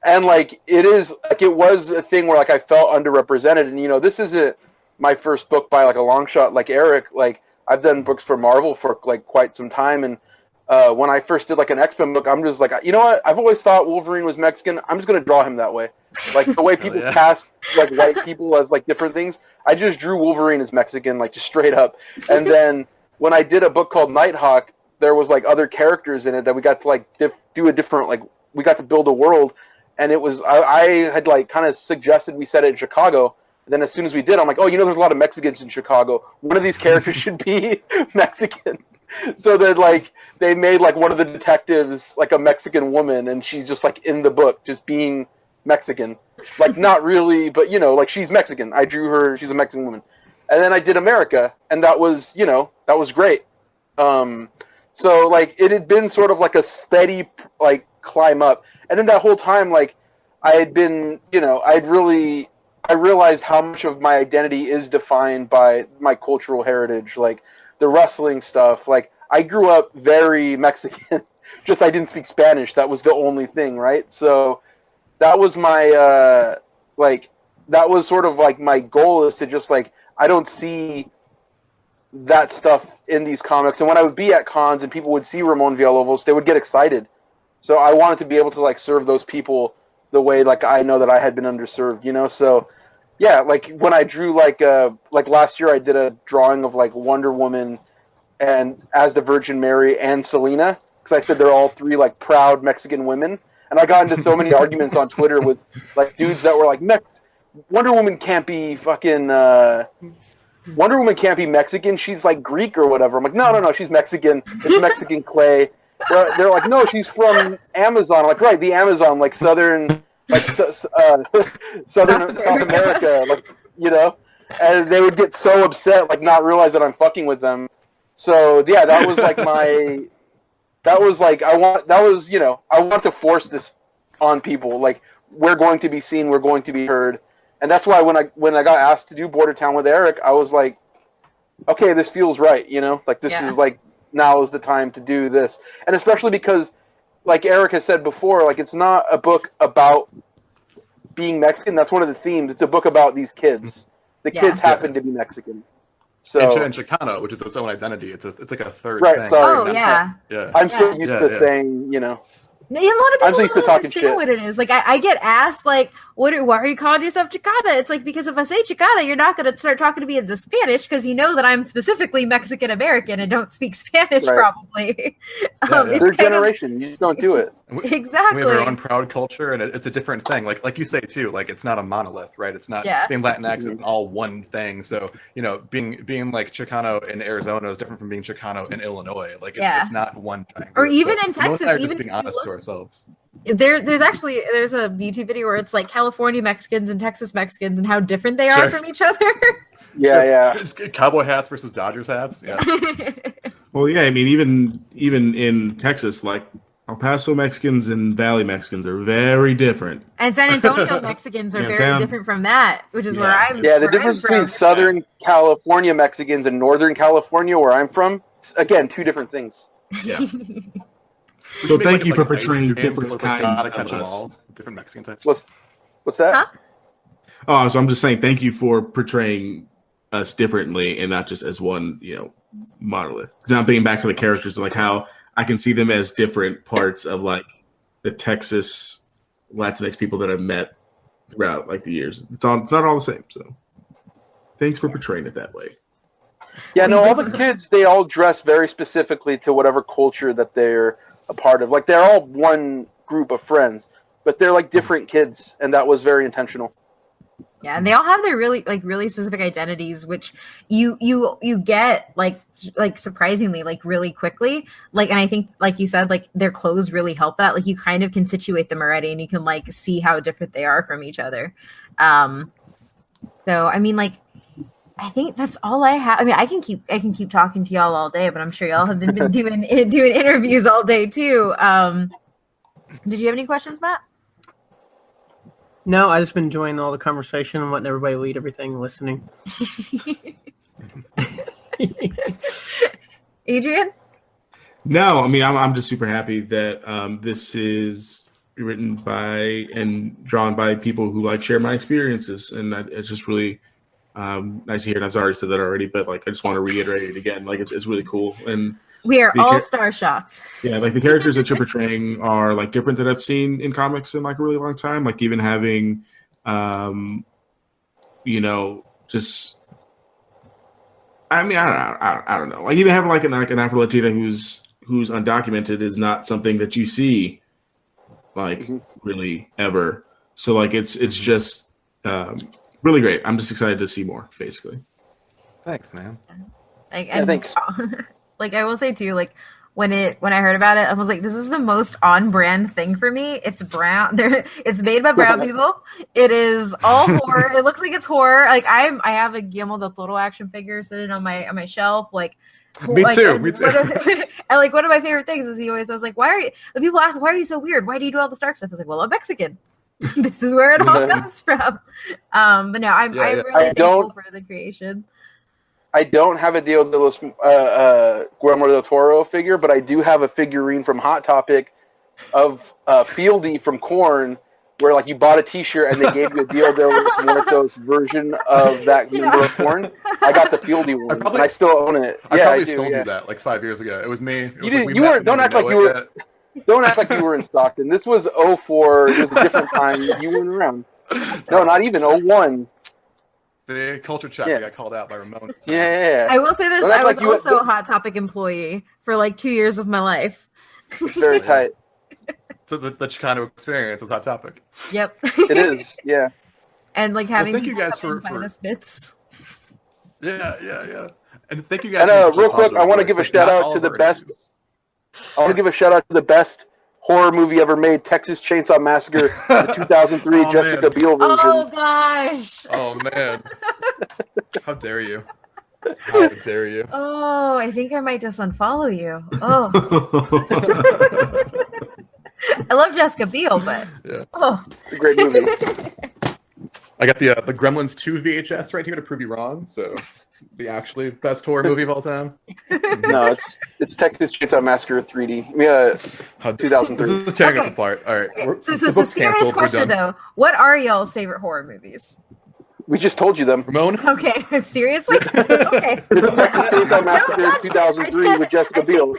And like it was a thing where like I felt underrepresented. And this isn't my first book by like a long shot. Like Eric, like I've done books for Marvel for like quite some time, and when I first did like an X-Men book, I'm just like, you know what? I've always thought Wolverine was Mexican. I'm just gonna draw him that way. Like the way people cast like white people as like different things. I just drew Wolverine as Mexican, like just straight up. And then when I did a book called Nighthawk, there was like other characters in it that we got to like do a different, like we got to build a world. And it was I had like kind of suggested we set it in Chicago. And then as soon as we did, I'm like, oh, you know, there's a lot of Mexicans in Chicago. One of these characters should be Mexican. So then, like, they made, like, one of the detectives, like, a Mexican woman, and she's just, like, in the book, just being Mexican. Like, not really, but, you know, like, she's Mexican. I drew her, she's a Mexican woman. And then I did America, and that was, you know, that was great. So, like, it had been sort of, like, a steady, like, climb up. And then that whole time, like, I had been, you know, I realized how much of my identity is defined by my cultural heritage, like, the wrestling stuff. Like, I grew up very Mexican, just I didn't speak Spanish. That was the only thing, right? So that was my, like, that was sort of like my goal, is to just, like, I don't see that stuff in these comics. And when I would be at cons and people would see Ramon Villalobos, they would get excited. So I wanted to be able to, like, serve those people the way, like, I know that I had been underserved, you know? So yeah, like when I drew like last year I did a drawing of like Wonder Woman and as the Virgin Mary and Selena, because I said they're all three like proud Mexican women, and I got into so many arguments on Twitter with like dudes that were like, Wonder Woman can't be fucking Wonder Woman can't be Mexican, she's like Greek or whatever. I'm like, no, she's Mexican. It's Mexican clay. They're like, no, she's from Amazon. I'm like, right, the Amazon, like southern. Like South America, like, you know, and they would get so upset, like not realize that I'm fucking with them. So yeah, that was like I want to force this on people. Like, we're going to be seen, we're going to be heard, and that's why when I got asked to do Border Town with Eric, I was like, okay, this feels right, you know, like this is like, now is the time to do this, and especially because, like Eric has said before, like it's not a book about being Mexican. That's one of the themes. It's a book about these kids. The kids happen to be Mexican. So and Chicano, which is its own identity. It's like a third right, thing. Sorry. Oh yeah. I'm so used to saying, you know. A lot of people don't understand what it is. Like, I get asked, like, why are you calling yourself Chicana? It's like, because if I say Chicana, you're not going to start talking to me in the Spanish, because you know that I'm specifically Mexican American and don't speak Spanish, probably. Third generation, you just don't do it. Exactly. We have our own proud culture, and it's a different thing. Like you say too, like it's not a monolith, right? It's not being Latinx is all one thing. So, you know, being like Chicano in Arizona is different from being Chicano in Illinois. Like it's not one thing. Or even in Texas, even just being honest to ourselves. There's a YouTube video where it's like California Mexicans and Texas Mexicans and how different they are from each other. It's cowboy hats versus Dodgers hats. Yeah. Well, yeah, I mean, even in Texas, like El Paso Mexicans and Valley Mexicans are very different. And San Antonio Mexicans are very different from that, which is where I'm. Yeah, the difference between Southern California Mexicans and Northern California, where I'm from, again, two different things. Yeah. So thank you for portraying different kinds of us. Different Mexican types. What's that? Huh? Oh, so I'm just saying thank you for portraying us differently and not just as one, you know, monolith. Because I'm thinking back to the characters, like how I can see them as different parts of like the Texas Latinx people that I've met throughout like the years. It's not all the same. So thanks for portraying it that way. Yeah, no, all the kids, they all dress very specifically to whatever culture that they're a part of. Like, they're all one group of friends, but they're like different kids, and that was very intentional. Yeah, and they all have their really specific identities, which you get like surprisingly like really quickly. Like, and I think like you said, like their clothes really help that. Like, you kind of can situate them already, and you can like see how different they are from each other. So I mean, like, I think that's all I have. I mean, I can keep talking to y'all all day, but I'm sure y'all have been doing interviews all day too. Did you have any questions, Matt? No, I just been enjoying all the conversation and letting everybody lead everything, listening. Adrian? No, I mean, I'm just super happy that this is written by and drawn by people who like share my experiences, and it's just really nice to hear. And I've already said that already, but like I just want to reiterate it again. Like it's really cool, and We are The all char- star shocked. Yeah, like the characters that you're portraying are like different that I've seen in comics in like a really long time. Like even having, just. I mean, I don't know. Like even having like an Afro Latina who's undocumented is not something that you see, like really ever. So like it's just really great. I'm just excited to see more, basically. Thanks, man. Thanks. Like I will say too, like when I heard about it, I was like, this is the most on brand thing for me. It's brown. It's made by brown people. It is all horror. It looks like it's horror. Like I have a Guillermo del Toro action figure sitting on my shelf. Like Me too. And like one of my favorite things is he always says like, when people ask, why are you so weird? Why do you do all the Stark stuff? I was like, well, I'm Mexican. This is where it all comes from. But no, I'm really thankful for the creation. I don't have a Guillermo del Toro figure, but I do have a figurine from Hot Topic of Fieldy from Korn, where like you bought a T-shirt and they gave you a Dia de los Muertos version of that member of Korn. I got the Fieldy one. I still own it. I probably sold you that like 5 years ago. It was me. You weren't. Don't act like you were. Don't act like you were in Stockton. This was 04. It was a different time. You weren't around. No, not even 01. The culture check. I got called out by Ramon. Yeah. I will say this: I was also a Hot Topic employee for like 2 years of my life. It's very tight. So the Chicano experience is Hot Topic. Yep. It is. Yeah. And like having thank you guys for the bits. Yeah. And thank you guys. And real quick, I want to give a shout out to the best. I want to give a shout out to the best horror movie ever made, Texas Chainsaw Massacre, the 2003 Jessica Biel version. Oh gosh! Oh man! How dare you? How dare you? Oh, I think I might just unfollow you. Oh, I love Jessica Biel, but It's a great movie. I got the Gremlins 2 VHS right here to prove you wrong. So the actually best horror movie of all time. No, it's Texas Chainsaw Massacre 3D. Yeah, 2003. This is tearing us apart. All right. So serious question though. What are y'all's favorite horror movies? We just told you them. Ramon? Okay, seriously? Okay. It's Texas Chainsaw Massacre 2003 with Jessica Biel.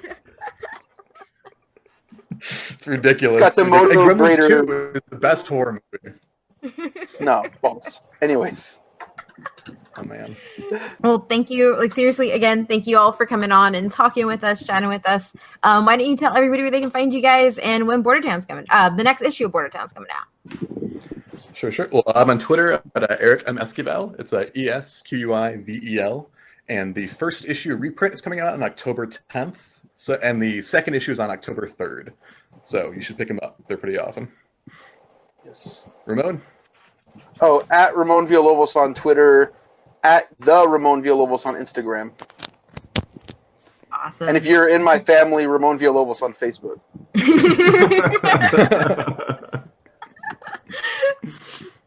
It's ridiculous. It's got the Moto Gremlins Grader. 2 is the best horror movie. No, false. Anyways. Oh man. Well, thank you. Like seriously, again, thank you all for coming on and talking with us, chatting with us. Why don't you tell everybody where they can find you guys and when Border Town's coming? The next issue of Border Town's coming out. Sure. Well, I'm on Twitter at Eric M. Esquivel. It's ESQUIVEL. And the first issue reprint is coming out on October 10th. And the second issue is on October 3rd. So you should pick them up. They're pretty awesome. Yes. Ramon? Oh, at Ramon Villalobos on Twitter, at the Ramon Villalobos on Instagram. Awesome. And if you're in my family, Ramon Villalobos on Facebook.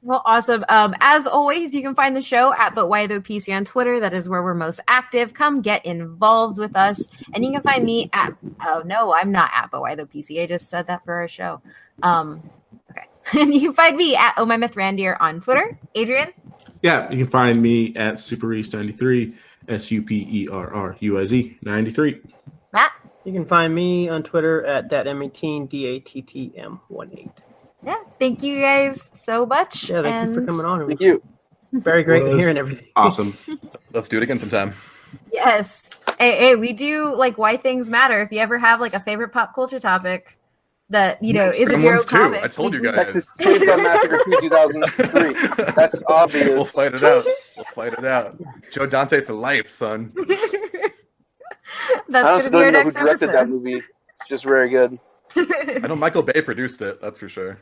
Well, awesome. As always, you can find the show at But Why Though PC on Twitter. That is where we're most active. Come get involved with us. And you can find me at, oh no, I'm not at But Why Though PC. I just said that for our show. Okay. And you can find me at Oh My Myth Randier on Twitter. Adrian? Yeah, you can find me at Supereast93, SUPERRUIZ 93. Matt? You can find me on Twitter at DATM18, DATTM18. Yeah, thank you guys so much. Yeah, thank you for coming on. Thank you. Very great hearing everything. Awesome. Let's do it again sometime. Yes. Hey, we do like why things matter. If you ever have like a favorite pop culture topic that, isn't your own comic. I told you guys. Texas Chainsaw Massacre 2003. That's obvious. We'll fight it out. Joe Dante for life, son. That's I honestly going to be our don't know who next directed that episode. movie. It's just very good. I know Michael Bay produced it, that's for sure.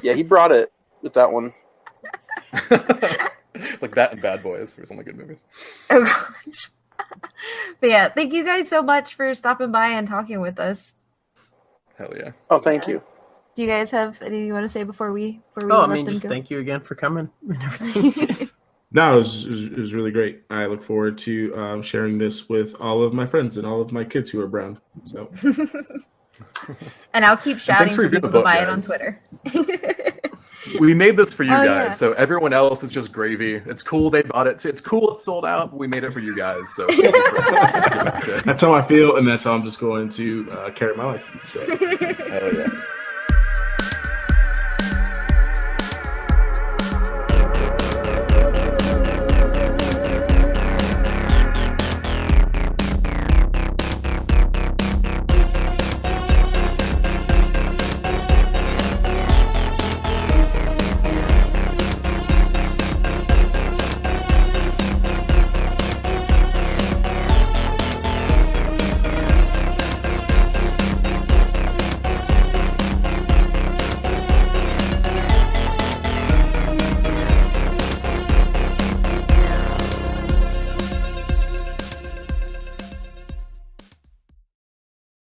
Yeah, he brought it with that one. It's like that and Bad Boys. There's only good movies. Oh gosh. But yeah, thank you guys so much for stopping by and talking with us. Hell yeah. Oh, thank you. Do you guys have anything you want to say before we just thank you again for coming and everything. No, it was really great. I look forward to sharing this with all of my friends and all of my kids who are brown. So, and I'll keep shouting for for people to buy it on Twitter. We made this for you guys, yeah. so everyone else is just gravy. It's cool they bought it. It's cool it's sold out, but we made it for you guys. So that's how I feel, and that's how I'm just going to carry my life. So. Hell yeah.